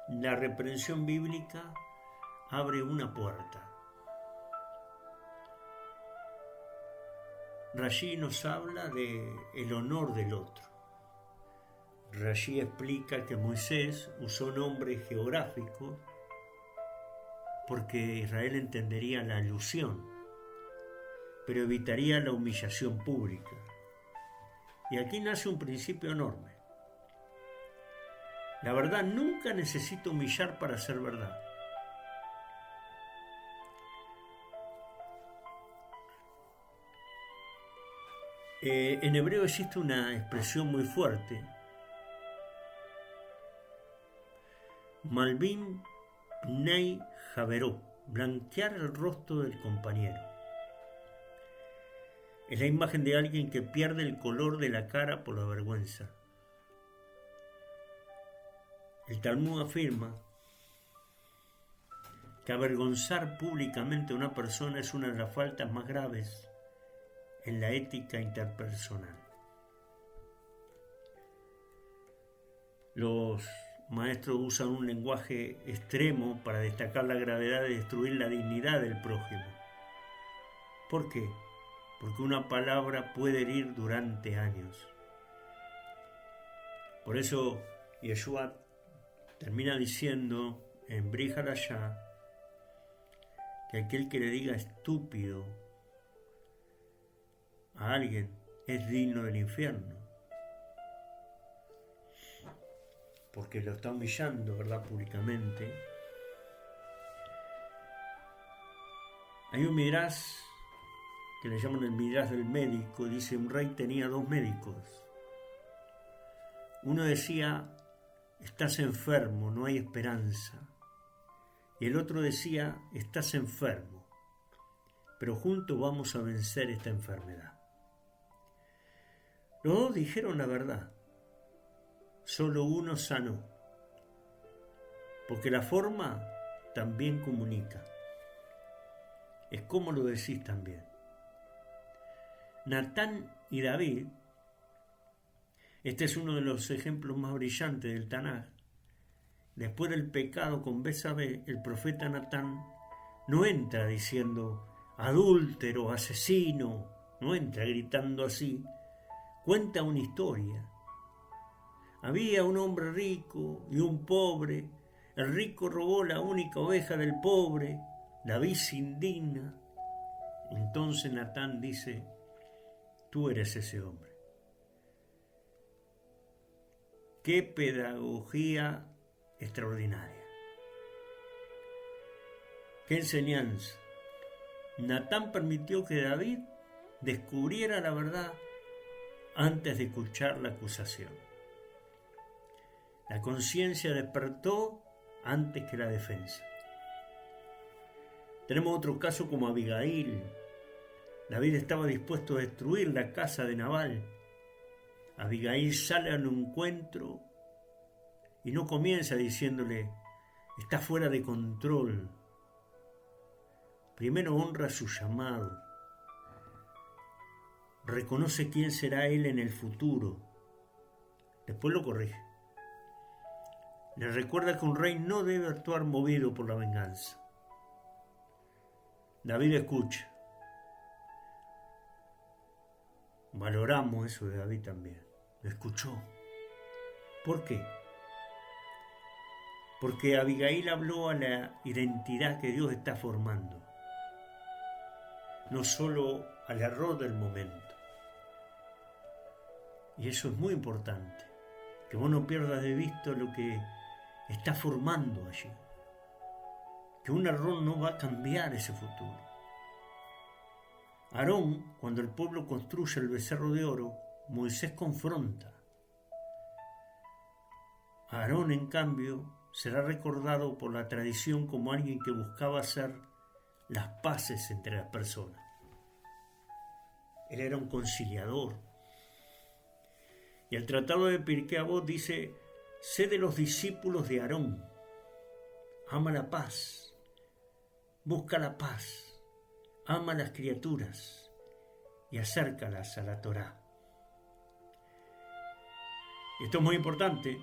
La reprensión bíblica abre una puerta. Rashi nos habla del honor del otro. Rashi explica que Moisés usó nombres geográficos porque Israel entendería la alusión, pero evitaría la humillación pública. Y aquí nace un principio enorme. La verdad nunca necesita humillar para ser verdad. En hebreo existe una expresión muy fuerte, Malvin Pnei Javeró, blanquear el rostro del compañero. Es la imagen de alguien que pierde el color de la cara por la vergüenza. El Talmud afirma que avergonzar públicamente a una persona es una de las faltas más graves en la ética interpersonal. Los maestros usan un lenguaje extremo para destacar la gravedad de destruir la dignidad del prójimo. ¿Por qué? Porque una palabra puede herir durante años. Por eso Yeshua termina diciendo en Brit Hadashah que aquel que le diga estúpido a alguien es digno del infierno, porque lo está humillando, ¿verdad?, públicamente. Hay un midrash que le llaman el midrash del médico. Dice: un rey tenía 2 médicos. Uno decía: estás enfermo, no hay esperanza. Y el otro decía: estás enfermo, pero juntos vamos a vencer esta enfermedad. Los 2 dijeron la verdad, solo uno sanó, porque la forma también comunica. Es como lo decís también. Natán y David, este es uno de los ejemplos más brillantes del Tanaj. Después del pecado con Betsabé, el profeta Natán no entra diciendo adúltero, asesino, no entra gritando así, cuenta una historia. Había un hombre rico y un pobre. El rico robó la única oveja del pobre. David se indigna. Entonces Natán dice: tú eres ese hombre. ¡Qué pedagogía extraordinaria! ¡Qué enseñanza! Natán permitió que David descubriera la verdad antes de escuchar la acusación. La conciencia despertó antes que la defensa. Tenemos otro caso como Abigail. David estaba dispuesto a destruir la casa de Nabal. Abigail sale al encuentro y no comienza diciéndole: está fuera de control. Primero honra su llamado. Reconoce quién será él en el futuro. Después lo corrige. Le recuerda que un rey no debe actuar movido por la venganza. David escucha. Valoramos eso de David también. Lo escuchó. ¿Por qué? Porque Abigail habló a la identidad que Dios está formando, no solo al error del momento. Y eso es muy importante, que vos no pierdas de vista lo que está formando allí, que un error no va a cambiar ese futuro. Aarón, cuando el pueblo construye el becerro de oro, Moisés confronta. Aarón, en cambio, será recordado por la tradición como alguien que buscaba hacer las paces entre las personas. Él era un conciliador. Y el tratado de Pirkei Avot dice: sé de los discípulos de Aarón, ama la paz, busca la paz, ama a las criaturas y acércalas a la Torá. Esto es muy importante,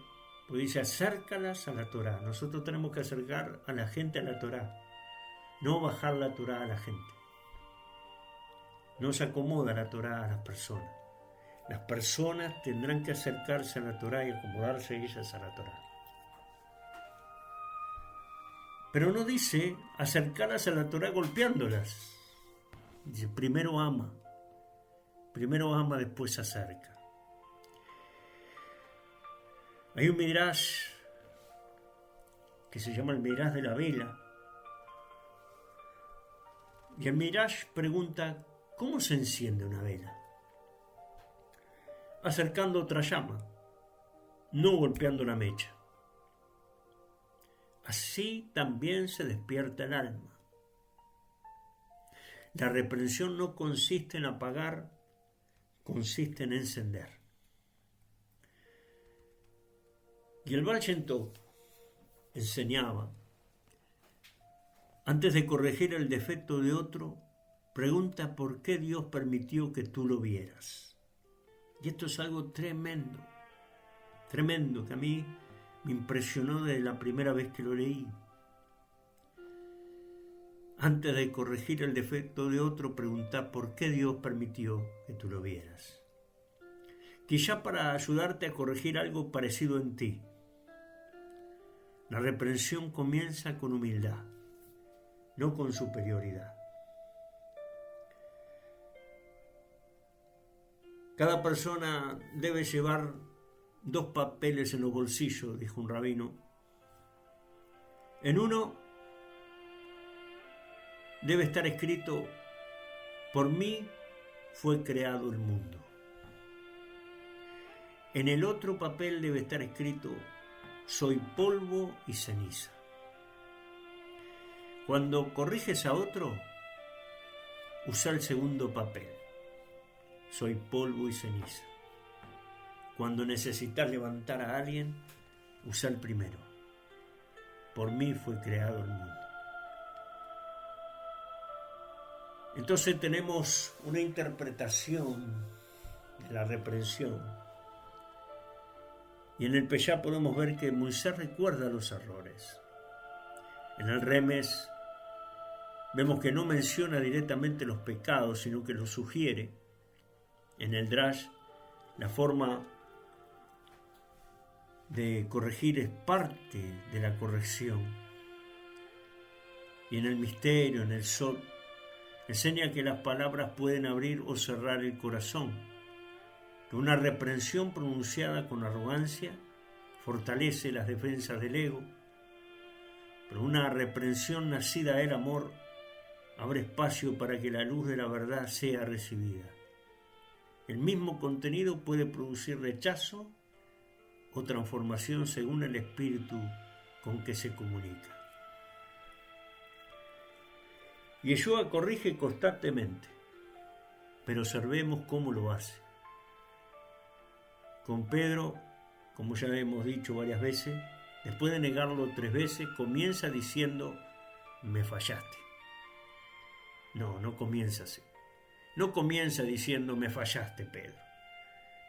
porque dice: acércalas a la Torá. Nosotros tenemos que acercar a la gente a la Torá, no bajar la Torá a la gente. No se acomoda la Torá a las personas. Las personas tendrán que acercarse a la Torá y acomodarse ellas a la Torá. Pero no dice acercarlas a la Torá golpeándolas. Dice: primero ama, después acerca. Hay un midrash que se llama el midrash de la vela. Y el midrash pregunta: ¿cómo se enciende una vela? Acercando otra llama, no golpeando la mecha. Así también se despierta el alma. La reprensión no consiste en apagar, consiste en encender. Y el Baal Shem Tov enseñaba: antes de corregir el defecto de otro, pregunta por qué Dios permitió que tú lo vieras. Y esto es algo tremendo. tremendo, que a mí me impresionó desde la primera vez que lo leí. Antes de corregir el defecto de otro, preguntá por qué Dios permitió que tú lo vieras. Quizá para ayudarte a corregir algo parecido en ti. La reprensión comienza con humildad, no con superioridad. Cada persona debe llevar 2 papeles en los bolsillos, dijo un rabino. En uno debe estar escrito: por mí fue creado el mundo. En el otro papel debe estar escrito: soy polvo y ceniza. Cuando corriges a otro, usa el segundo papel: soy polvo y ceniza. Cuando necesitas levantar a alguien, usa el primero: por mí fue creado el mundo. Entonces tenemos una interpretación de la reprensión. Y en el Peyá podemos ver que Moisés recuerda los errores. En el Remes vemos que no menciona directamente los pecados, sino que los sugiere. En el Drash, la forma de corregir es parte de la corrección. Y en el misterio, en el Sod, enseña que las palabras pueden abrir o cerrar el corazón, que una reprensión pronunciada con arrogancia fortalece las defensas del ego, pero una reprensión nacida del amor abre espacio para que la luz de la verdad sea recibida. El mismo contenido puede producir rechazo o transformación según el espíritu con que se comunica. Yeshua corrige constantemente, pero observemos cómo lo hace. Con Pedro, como ya hemos dicho varias veces, después de negarlo 3 veces, comienza diciendo: me fallaste. No comienza así. No comienza diciendo: me fallaste, Pedro.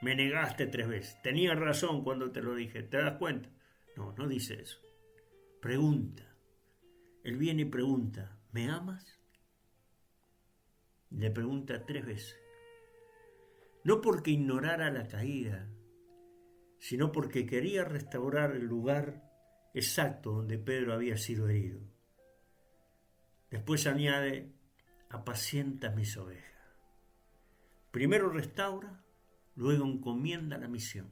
Me negaste 3 veces. Tenías razón cuando te lo dije. ¿Te das cuenta? No dice eso. Pregunta. Él viene y pregunta: ¿me amas? Le pregunta 3 veces. No porque ignorara la caída, sino porque quería restaurar el lugar exacto donde Pedro había sido herido. Después añade: apacienta mis ovejas. Primero restaura, luego encomienda la misión.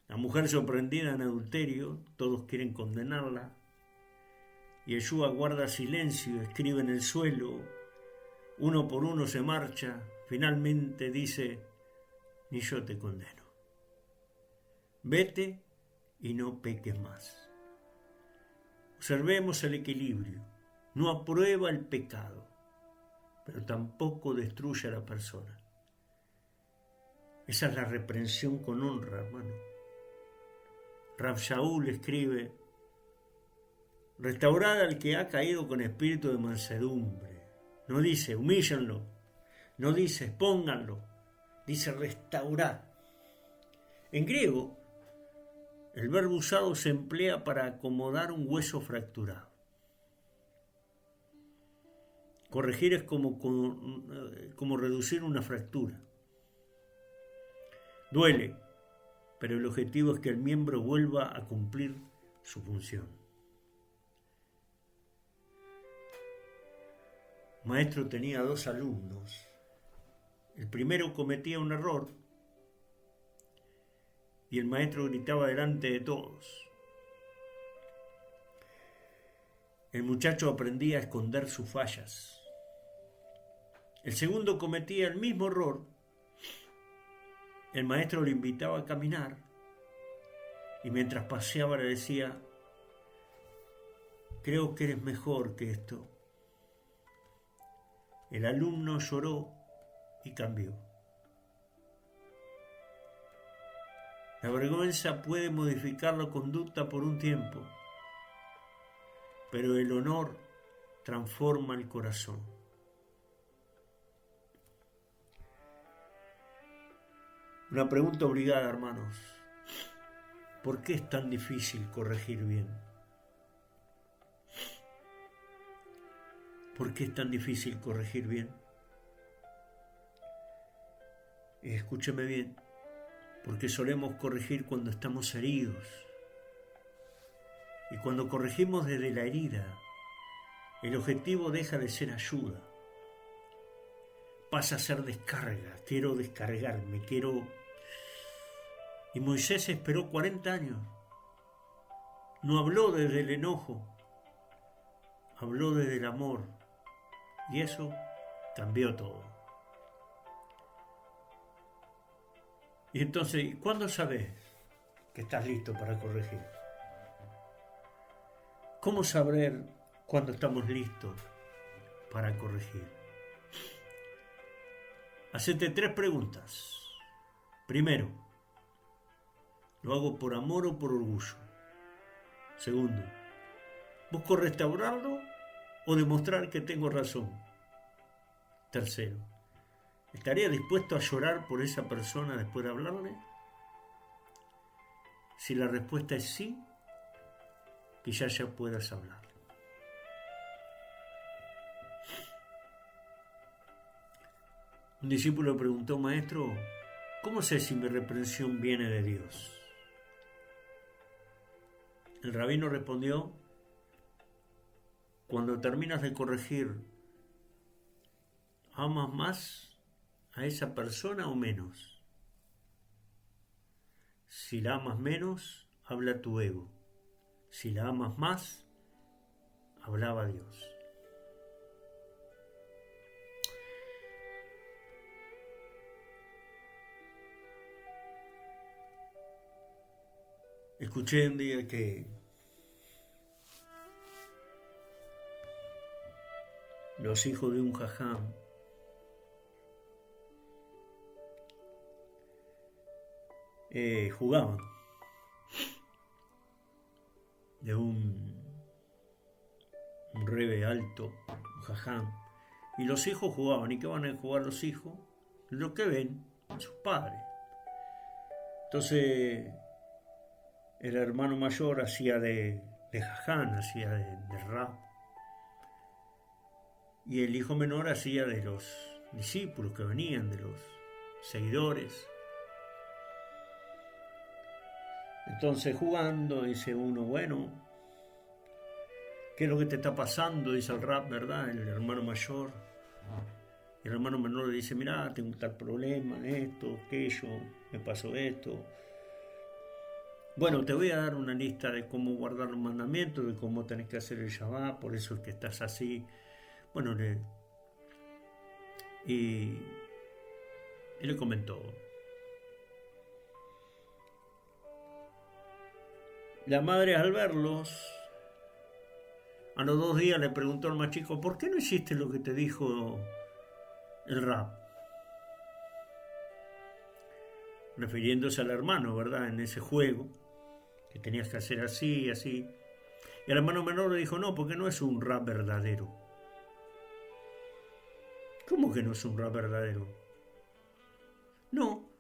La mujer sorprendida en adulterio, todos quieren condenarla. Yeshua guarda silencio, escribe en el suelo, uno por uno se marcha, finalmente dice: ni yo te condeno. Vete y no peques más. Observemos el equilibrio. No aprueba el pecado, pero tampoco destruye a la persona. Esa es la reprensión con honra, hermano. Rav Shaul escribe: restaurad al que ha caído con espíritu de mansedumbre. No dice humíllenlo, no dice expónganlo, dice restaurar. En griego, el verbo usado se emplea para acomodar un hueso fracturado. Corregir es como reducir una fractura. Duele, pero el objetivo es que el miembro vuelva a cumplir su función. Maestro tenía 2 alumnos. El primero cometía un error y el maestro gritaba delante de todos. El muchacho aprendía a esconder sus fallas. El segundo cometía el mismo error. El maestro lo invitaba a caminar y mientras paseaba le decía: creo que eres mejor que esto. El alumno lloró y cambió. La vergüenza puede modificar la conducta por un tiempo, pero el honor transforma el corazón. Una pregunta obligada, hermanos. ¿Por qué es tan difícil corregir bien? ¿Por qué es tan difícil corregir bien? Escúcheme bien, porque solemos corregir cuando estamos heridos. Y cuando corregimos desde la herida, el objetivo deja de ser ayuda. Pasa a ser descarga, quiero descargarme, quiero... Y Moisés esperó 40 años. No habló desde el enojo, habló desde el amor. Y eso cambió todo. Y entonces, ¿cuándo sabes que estás listo para corregir? ¿Cómo saber cuándo estamos listos para corregir? Hacete 3 preguntas. Primero, ¿lo hago por amor o por orgullo? Segundo, ¿busco restaurarlo o demostrar que tengo razón? Tercero, ¿estaría dispuesto a llorar por esa persona después de hablarle? Si la respuesta es sí, quizás ya puedas hablar. Un discípulo preguntó: Maestro, ¿cómo sé si mi reprensión viene de Dios? El rabino respondió: cuando terminas de corregir, ¿amas más a esa persona o menos? Si la amas menos, habla tu ego. Si la amas más, hablaba Dios. Escuché un día que los hijos de un jajam jugaban de un rebe alto, un jajam, y los hijos jugaban. ¿Y qué van a jugar los hijos? Lo que ven a sus padres. Entonces el hermano mayor hacía de jajam, hacía de rap, y el hijo menor hacía de los discípulos que venían, de los seguidores. Entonces jugando dice uno: bueno, ¿qué es lo que te está pasando? Dice el rap, ¿verdad? El hermano mayor. Y el hermano menor le dice: mirá, tengo tal problema, esto, aquello, me pasó esto. Bueno, te voy a dar una lista de cómo guardar los mandamientos, de cómo tenés que hacer el Shabbat, por eso es que estás así. Bueno, y le comentó. La madre, al verlos, a los 2 días le preguntó al más chico: ¿por qué no hiciste lo que te dijo el rap? Refiriéndose al hermano, ¿verdad? En ese juego, que tenías que hacer así y así. Y el hermano menor le dijo: no, porque no es un rap verdadero. ¿Cómo que no es un rap verdadero? No.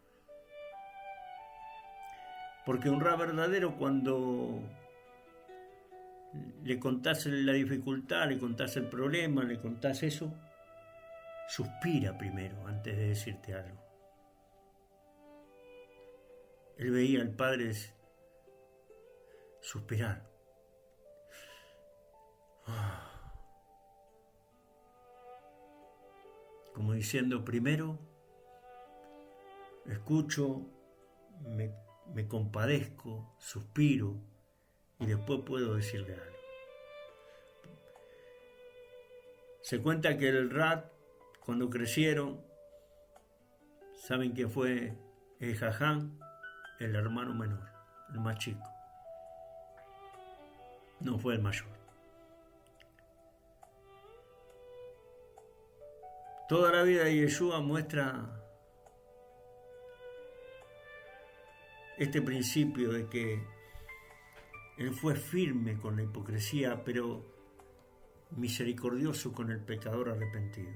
Porque un rap verdadero, cuando le contás la dificultad, le contás el problema, le contás eso, suspira primero antes de decirte algo. Él veía al padre suspirar. Como diciendo: primero escucho, me compadezco, suspiro, y después puedo decirle algo. Se cuenta que el rat, cuando crecieron, ¿saben quién fue el jajam? El hermano menor, el más chico. No fue el mayor. Toda la vida de Yeshua muestra este principio de que él fue firme con la hipocresía, pero misericordioso con el pecador arrepentido.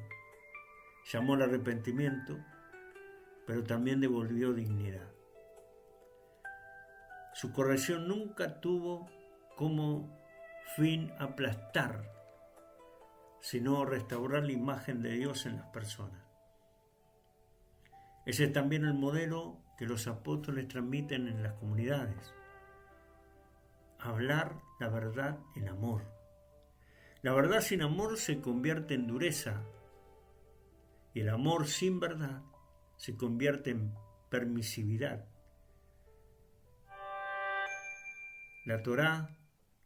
Llamó al arrepentimiento, pero también devolvió dignidad. Su corrección nunca tuvo como fin aplastar, sino restaurar la imagen de Dios en las personas. Ese es también el modelo que los apóstoles transmiten en las comunidades. Hablar la verdad en amor. La verdad sin amor se convierte en dureza y el amor sin verdad se convierte en permisividad. La Torá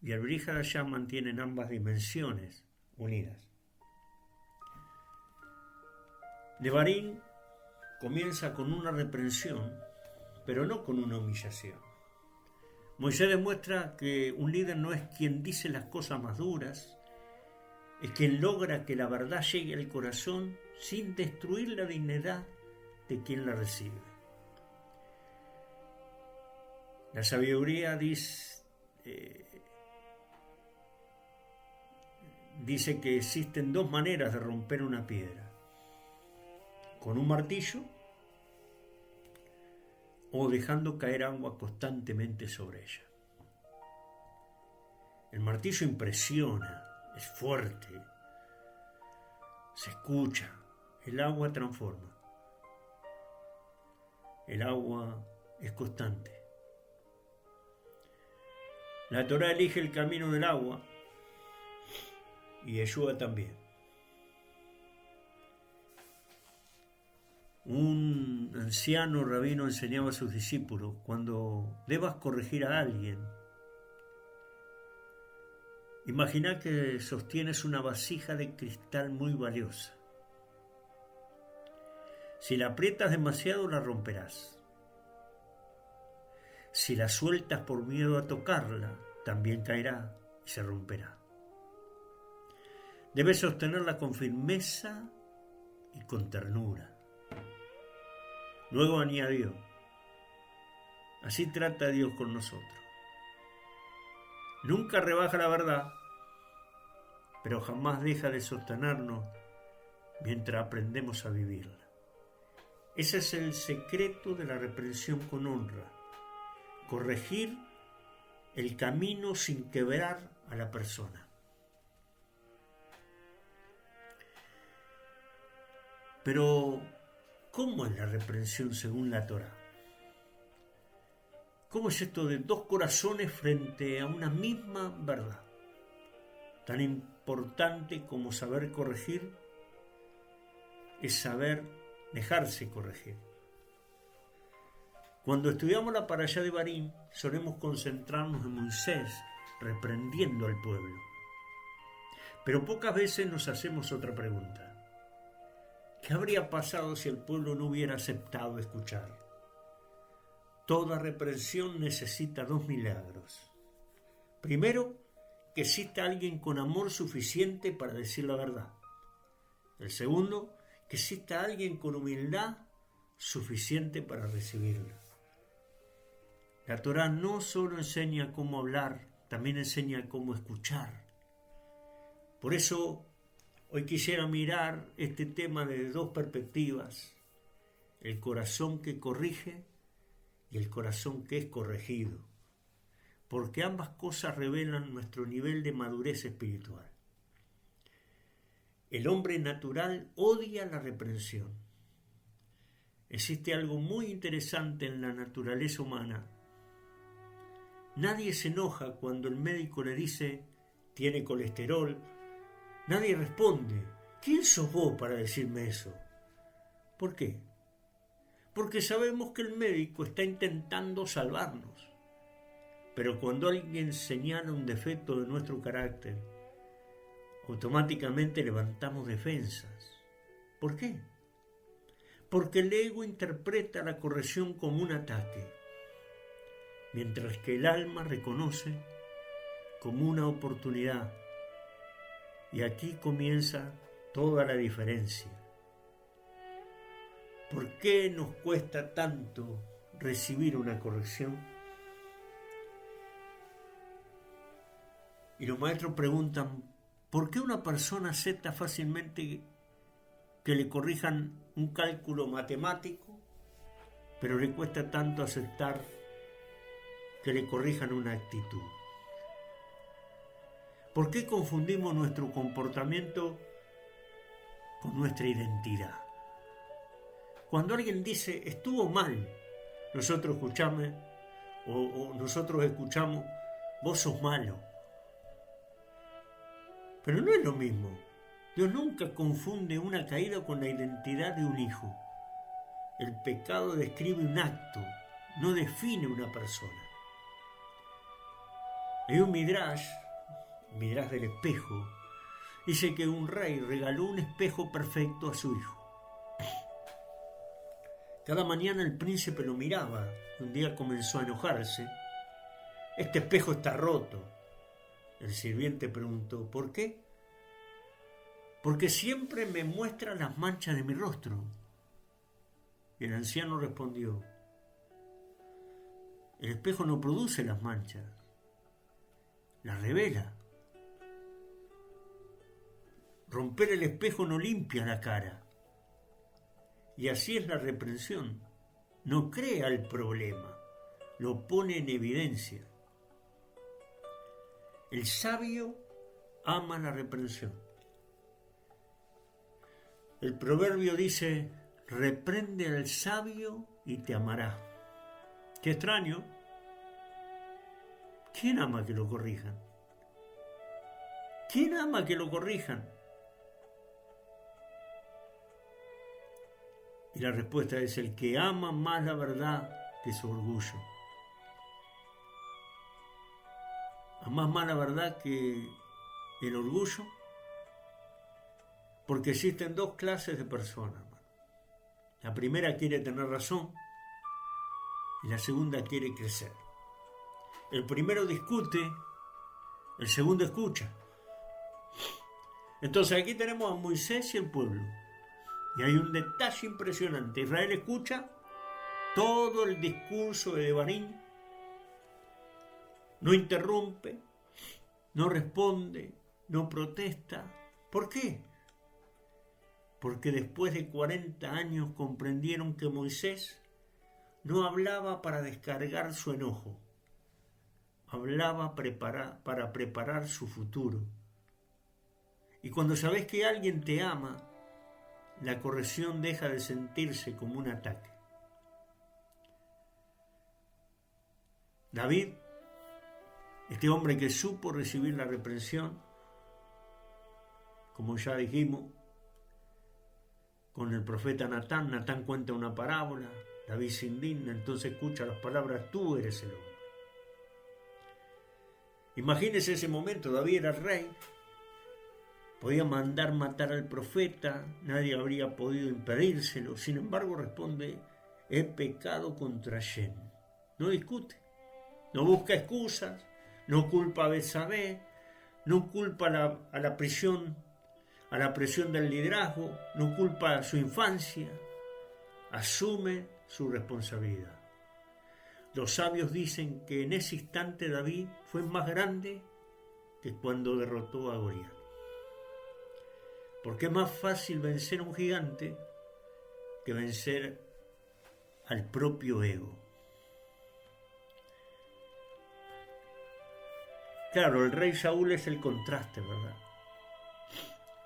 y el Brit Hadashah mantienen ambas dimensiones unidas. Devarim comienza con una reprensión, pero no con una humillación. Moisés demuestra que un líder no es quien dice las cosas más duras, es quien logra que la verdad llegue al corazón sin destruir la dignidad de quien la recibe. La sabiduría dice que existen dos maneras de romper una piedra: con un martillo o dejando caer agua constantemente sobre ella. El martillo impresiona, es fuerte, se escucha, el agua transforma. El agua es constante. La Torá elige el camino del agua y Yeshua también. Un anciano rabino enseñaba a sus discípulos: cuando debas corregir a alguien, imagina que sostienes una vasija de cristal muy valiosa. Si la aprietas demasiado, la romperás. Si la sueltas por miedo a tocarla, también caerá y se romperá. Debes sostenerla con firmeza y con ternura. Luego añadió: así trata Dios con nosotros. Nunca rebaja la verdad, pero jamás deja de sostenernos mientras aprendemos a vivirla. Ese es el secreto de la reprensión con honra: corregir el camino sin quebrar a la persona. Pero, ¿cómo es la reprensión según la Torá? ¿Cómo es esto de dos corazones frente a una misma verdad? Tan importante como saber corregir es saber dejarse corregir. Cuando estudiamos la parashá de Devarim, solemos concentrarnos en Moisés reprendiendo al pueblo. Pero pocas veces nos hacemos otra pregunta: ¿qué habría pasado si el pueblo no hubiera aceptado escuchar? Toda reprensión necesita dos milagros. Primero, que exista alguien con amor suficiente para decir la verdad. El segundo, que exista alguien con humildad suficiente para recibirla. La Torá no solo enseña cómo hablar, también enseña cómo escuchar. Por eso, hoy quisiera mirar este tema desde dos perspectivas: el corazón que corrige y el corazón que es corregido, porque ambas cosas revelan nuestro nivel de madurez espiritual. El hombre natural odia la reprensión. Existe algo muy interesante en la naturaleza humana. Nadie se enoja cuando el médico le dice: tiene colesterol. Nadie responde: ¿quién sos vos para decirme eso? ¿Por qué? Porque sabemos que el médico está intentando salvarnos. Pero cuando alguien señala un defecto de nuestro carácter, automáticamente levantamos defensas. ¿Por qué? Porque el ego interpreta la corrección como un ataque, mientras que el alma reconoce como una oportunidad. Y aquí comienza toda la diferencia. ¿Por qué nos cuesta tanto recibir una corrección? Y los maestros preguntan: ¿por qué una persona acepta fácilmente que le corrijan un cálculo matemático, pero le cuesta tanto aceptar que le corrijan una actitud. ¿Por qué confundimos nuestro comportamiento con nuestra identidad? Cuando alguien dice, estuvo mal, nosotros escuchamos, vos sos malo. Pero no es lo mismo. Dios nunca confunde una caída con la identidad de un hijo. El pecado describe un acto, no define una persona. Hay un midrash del espejo, dice que un rey regaló un espejo perfecto a su hijo. Cada mañana el príncipe lo miraba. Un día comenzó a enojarse. Este espejo está roto. El sirviente preguntó, ¿por qué? Porque siempre me muestra las manchas de mi rostro. Y el anciano respondió, el espejo no produce las manchas, las revela. Romper el espejo no limpia la cara. Y así es la reprensión. No crea el problema, lo pone en evidencia. El sabio ama la reprensión. El proverbio dice, reprende al sabio y te amará. Qué extraño. ¿Quién ama que lo corrijan? ¿Quién ama que lo corrijan? Y la respuesta es el que ama más la verdad que su orgullo. ¿Amás más la verdad que el orgullo? Porque existen dos clases de personas. La primera quiere tener razón y la segunda quiere crecer. El primero discute, el segundo escucha. Entonces aquí tenemos a Moisés y el pueblo. Y hay un detalle impresionante. Israel escucha todo el discurso de Devarim, no interrumpe, no responde, no protesta. ¿Por qué? Porque después de 40 años comprendieron que Moisés no hablaba para descargar su enojo, hablaba para preparar su futuro. Y cuando sabes que alguien te ama, la corrección deja de sentirse como un ataque. David, este hombre que supo recibir la reprensión, como ya dijimos, con el profeta Natán. Natán cuenta una parábola, David se indigna, entonces escucha las palabras, tú eres el hombre. Imagínese ese momento, David era rey, podía mandar matar al profeta, nadie habría podido impedírselo, sin embargo responde, he pecado contra Hashem. No discute, no busca excusas, no culpa a Betsabé, no culpa a la presión del liderazgo, no culpa a su infancia, asume su responsabilidad. Los sabios dicen que en ese instante David fue más grande que cuando derrotó a Goliat. Porque es más fácil vencer a un gigante que vencer al propio ego. Claro, el rey Saúl es el contraste, ¿verdad?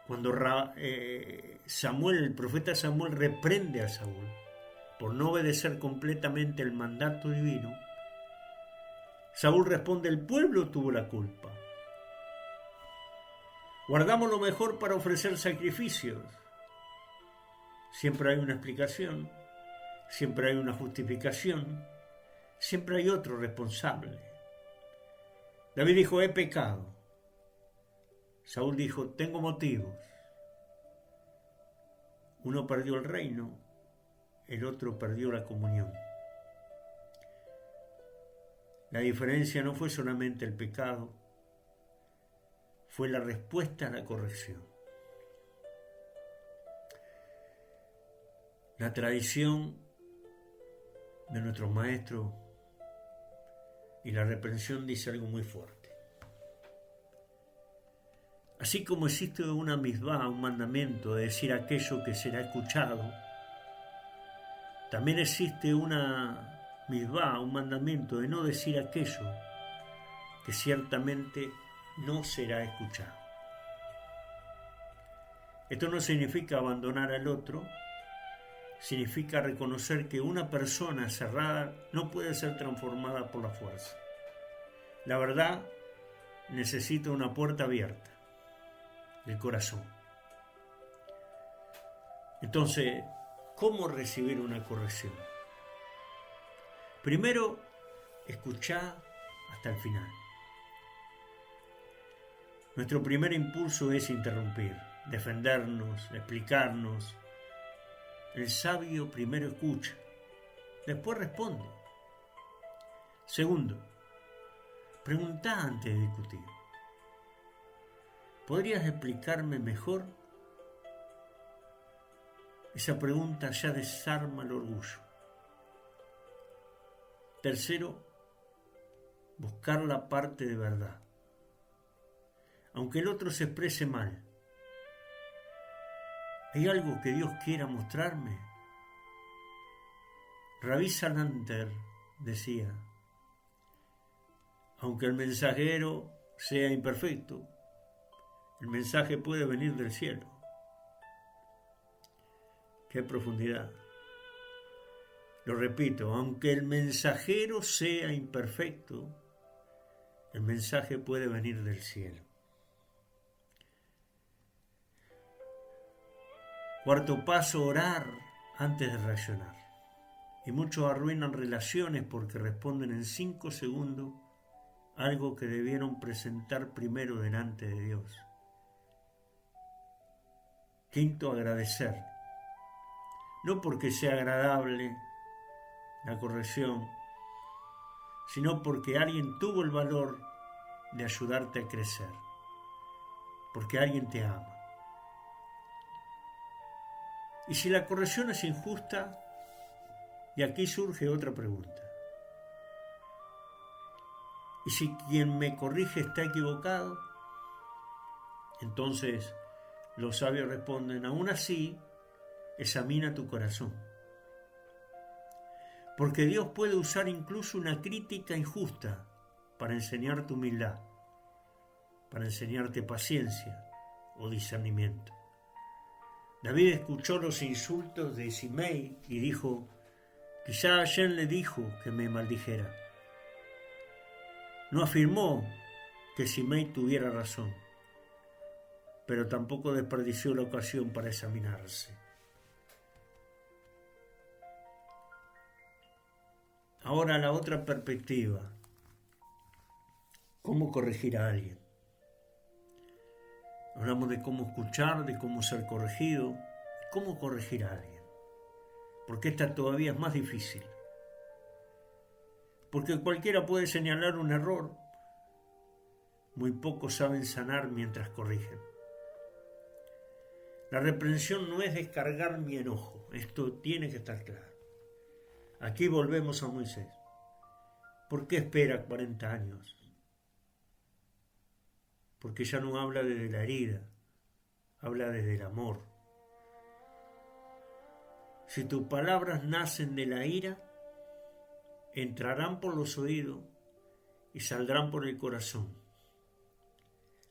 Cuando el profeta Samuel reprende a Saúl por no obedecer completamente el mandato divino, Saúl responde, el pueblo tuvo la culpa. Guardamos lo mejor para ofrecer sacrificios. Siempre hay una explicación, siempre hay una justificación, siempre hay otro responsable. David dijo, he pecado. Saúl dijo, tengo motivos. Uno perdió el reino, el otro perdió la comunión. La diferencia no fue solamente el pecado, fue la respuesta a la corrección. La tradición de nuestros maestros y la reprensión dice algo muy fuerte. Así como existe una misbah, un mandamiento de decir aquello que será escuchado, también existe una misvá, un mandamiento de no decir aquello que ciertamente no será escuchado. Esto no significa abandonar al otro, significa reconocer que una persona cerrada no puede ser transformada por la fuerza. La verdad necesita una puerta abierta, el corazón. Entonces, ¿cómo recibir una corrección? Primero, escuchá hasta el final. Nuestro primer impulso es interrumpir, defendernos, explicarnos. El sabio primero escucha, después responde. Segundo, preguntá antes de discutir. ¿Podrías explicarme mejor? Esa pregunta ya desarma el orgullo. Tercero, buscar la parte de verdad. Aunque el otro se exprese mal, ¿hay algo que Dios quiera mostrarme? Rabí Salanter decía, aunque el mensajero sea imperfecto, el mensaje puede venir del cielo. ¡Qué profundidad! Lo repito, aunque el mensajero sea imperfecto, el mensaje puede venir del cielo. Cuarto paso, orar antes de reaccionar. Y muchos arruinan relaciones porque responden en 5 segundos algo que debieron presentar primero delante de Dios. Quinto, agradecer. No porque sea agradable la corrección, sino porque alguien tuvo el valor de ayudarte a crecer, porque alguien te ama. Y si la corrección es injusta, y aquí surge otra pregunta. ¿Y si quien me corrige está equivocado? Entonces los sabios responden, aún así, examina tu corazón. Porque Dios puede usar incluso una crítica injusta para enseñarte humildad, para enseñarte paciencia o discernimiento. David escuchó los insultos de Simei y dijo, quizá Hashem le dijo que me maldijera. No afirmó que Simei tuviera razón, pero tampoco desperdició la ocasión para examinarse. Ahora la otra perspectiva. ¿Cómo corregir a alguien? Hablamos de cómo escuchar, de cómo ser corregido, cómo corregir a alguien. Porque esta todavía es más difícil. Porque cualquiera puede señalar un error. Muy pocos saben sanar mientras corrigen. La reprensión no es descargar mi enojo. Esto tiene que estar claro. Aquí volvemos a Moisés. ¿Por qué espera 40 años? Porque ya no habla desde la herida, habla desde el amor. Si tus palabras nacen de la ira, entrarán por los oídos y saldrán por el corazón.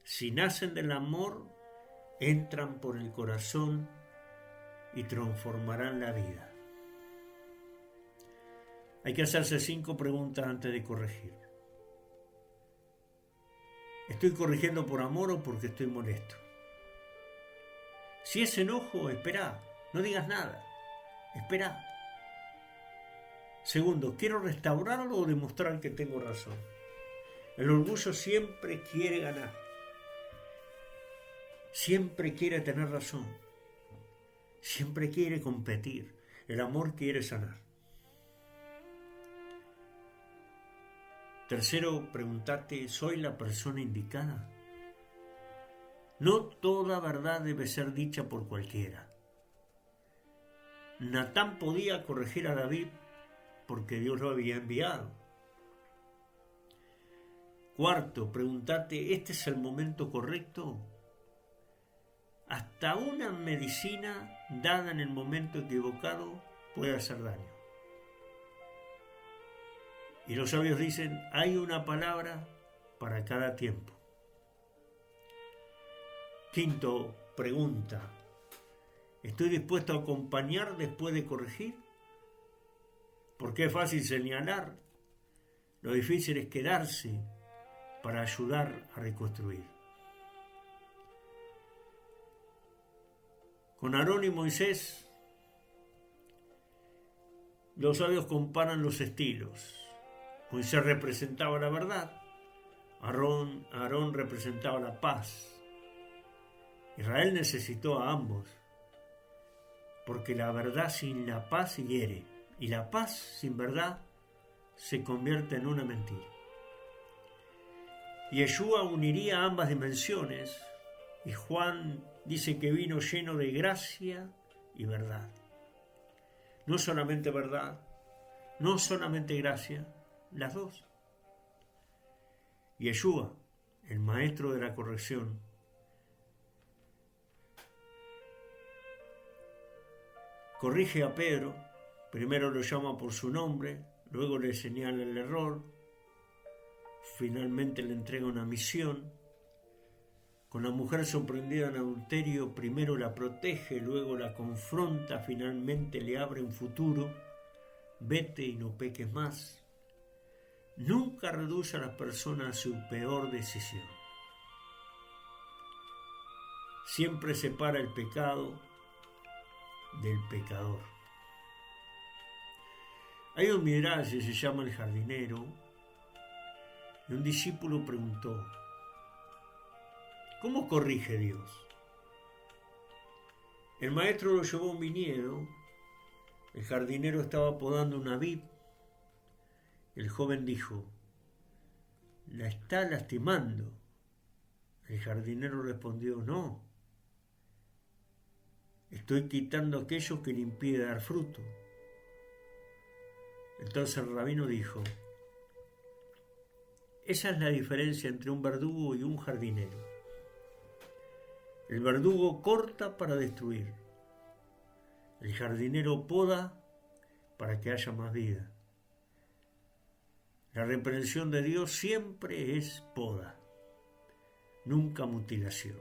Si nacen del amor, entran por el corazón y transformarán la vida. Hay que hacerse 5 preguntas antes de corregir. ¿Estoy corrigiendo por amor o porque estoy molesto? Si es enojo, espera, no digas nada, espera. Segundo, ¿quiero restaurarlo o demostrar que tengo razón? El orgullo siempre quiere ganar, siempre quiere tener razón, siempre quiere competir, el amor quiere sanar. Tercero, pregúntate, ¿soy la persona indicada? No toda verdad debe ser dicha por cualquiera. Natán podía corregir a David porque Dios lo había enviado. Cuarto, pregúntate, ¿este es el momento correcto? Hasta una medicina dada en el momento equivocado puede hacer daño. Y los sabios dicen, hay una palabra para cada tiempo. Quinto, pregunta, ¿estoy dispuesto a acompañar después de corregir? Porque es fácil señalar, lo difícil es quedarse para ayudar a reconstruir. Con Aarón y Moisés, los sabios comparan los estilos. Moisés representaba la verdad, Aarón representaba la paz. Israel necesitó a ambos, porque la verdad sin la paz hiere, y la paz sin verdad se convierte en una mentira. Yeshua uniría ambas dimensiones, y Juan dice que vino lleno de gracia y verdad. No solamente verdad, no solamente gracia, las dos. Yeshua, el maestro de la corrección, corrige a Pedro, primero lo llama por su nombre, luego le señala el error, finalmente le entrega una misión. Con la mujer sorprendida en adulterio, primero la protege, luego la confronta, finalmente le abre un futuro. Vete y no peques más. Nunca reduce a la persona a su peor decisión. Siempre separa el pecado del pecador. Hay un midrash que se llama El jardinero, y un discípulo preguntó, ¿cómo corrige Dios? El maestro lo llevó a un viñedo, el jardinero estaba podando una vid, el joven dijo, la está lastimando. El jardinero respondió, no, estoy quitando aquello que le impide dar fruto. Entonces el rabino dijo, esa es la diferencia entre un verdugo y un jardinero. El verdugo corta para destruir. El jardinero poda para que haya más vida. La reprensión de Dios siempre es poda, nunca mutilación.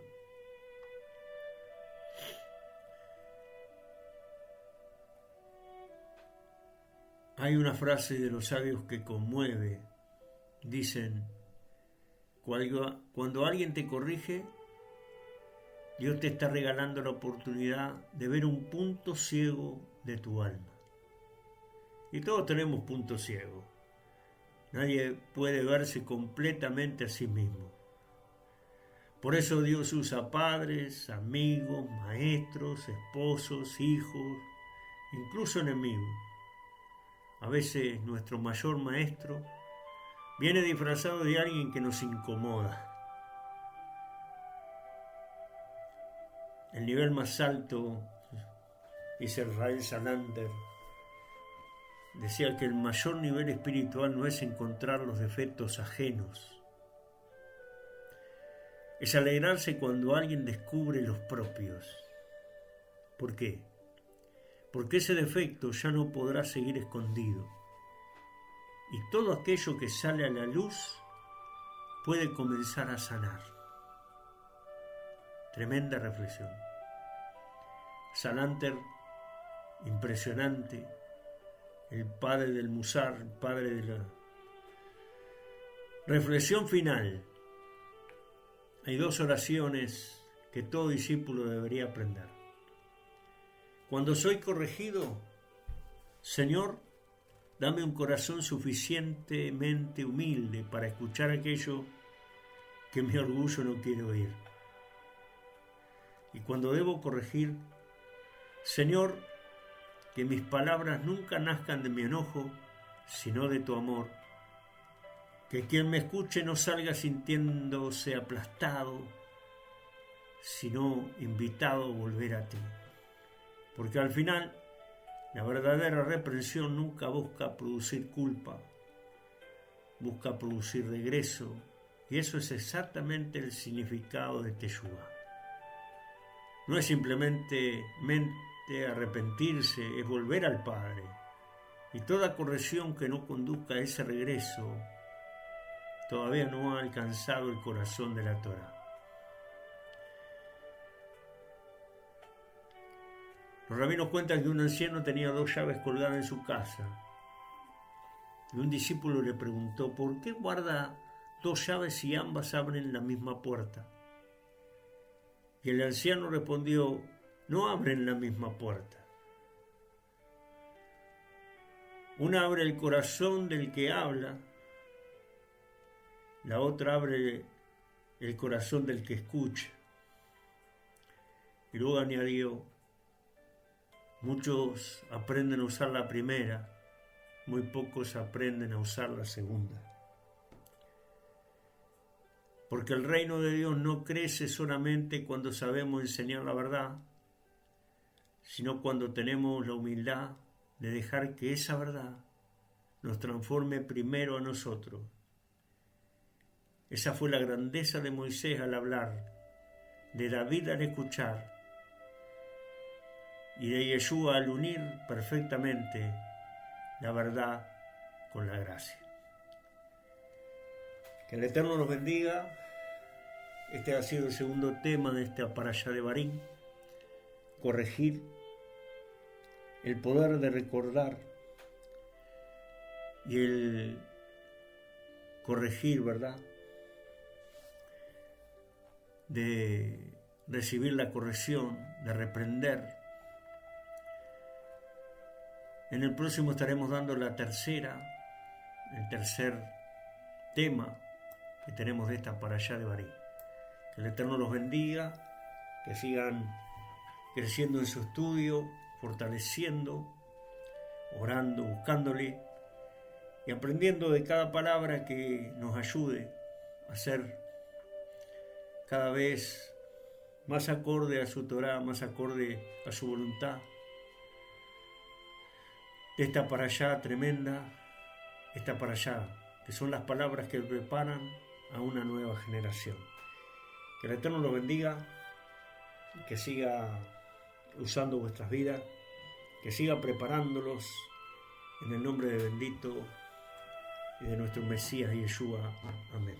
Hay una frase de los sabios que conmueve. Dicen, cuando alguien te corrige, Dios te está regalando la oportunidad de ver un punto ciego de tu alma. Y todos tenemos puntos ciegos. Nadie puede verse completamente a sí mismo. Por eso Dios usa padres, amigos, maestros, esposos, hijos, incluso enemigos. A veces nuestro mayor maestro viene disfrazado de alguien que nos incomoda. El nivel más alto, dice Israel Salander, decía que el mayor nivel espiritual no es encontrar los defectos ajenos, es alegrarse cuando alguien descubre los propios. ¿Por qué? Porque ese defecto ya no podrá seguir escondido. Y todo aquello que sale a la luz puede comenzar a sanar. Tremenda reflexión. Salanter, impresionante, el padre del Musar, el padre de la reflexión final. Hay dos oraciones que todo discípulo debería aprender. Cuando soy corregido, Señor, dame un corazón suficientemente humilde para escuchar aquello que mi orgullo no quiere oír. Y cuando debo corregir, Señor, que mis palabras nunca nazcan de mi enojo, sino de tu amor. Que quien me escuche no salga sintiéndose aplastado, sino invitado a volver a ti. Porque al final, la verdadera reprensión nunca busca producir culpa, busca producir regreso, y eso es exactamente el significado de Teshuvá. No es simplemente arrepentirse, es volver al Padre Y toda corrección que no conduzca a ese regreso todavía no ha alcanzado el corazón de la Torá. Los rabinos cuentan que un anciano tenía 2 llaves colgadas en su casa. Y un discípulo le preguntó, ¿por qué guarda 2 llaves si ambas abren la misma puerta? Y el anciano respondió, no abren la misma puerta. Una abre el corazón del que habla, la otra abre el corazón del que escucha. Y luego añadió, muchos aprenden a usar la primera, muy pocos aprenden a usar la segunda. Porque el reino de Dios no crece solamente cuando sabemos enseñar la verdad, sino cuando tenemos la humildad de dejar que esa verdad nos transforme primero a nosotros. Esa fue la grandeza de Moisés al hablar, de David al escuchar y de Yeshua al unir perfectamente la verdad con la gracia. Que el Eterno nos bendiga. Este ha sido el segundo tema de esta parashá de Barim. Corregir, el poder de recordar y el corregir, ¿verdad? De recibir la corrección, de reprender. En el próximo estaremos dando el tercer tema que tenemos de esta parashá de Barim. Que el Eterno los bendiga, que sigan creciendo en su estudio, fortaleciendo, orando, buscándole y aprendiendo de cada palabra que nos ayude a ser cada vez más acorde a su Torá, más acorde a su voluntad. De esta parashá tremenda, esta parashá, que son las palabras que preparan a una nueva generación. Que el Eterno los bendiga, que siga usando vuestras vidas, que siga preparándolos en el nombre de bendito y de nuestro Mesías Yeshua. Amén.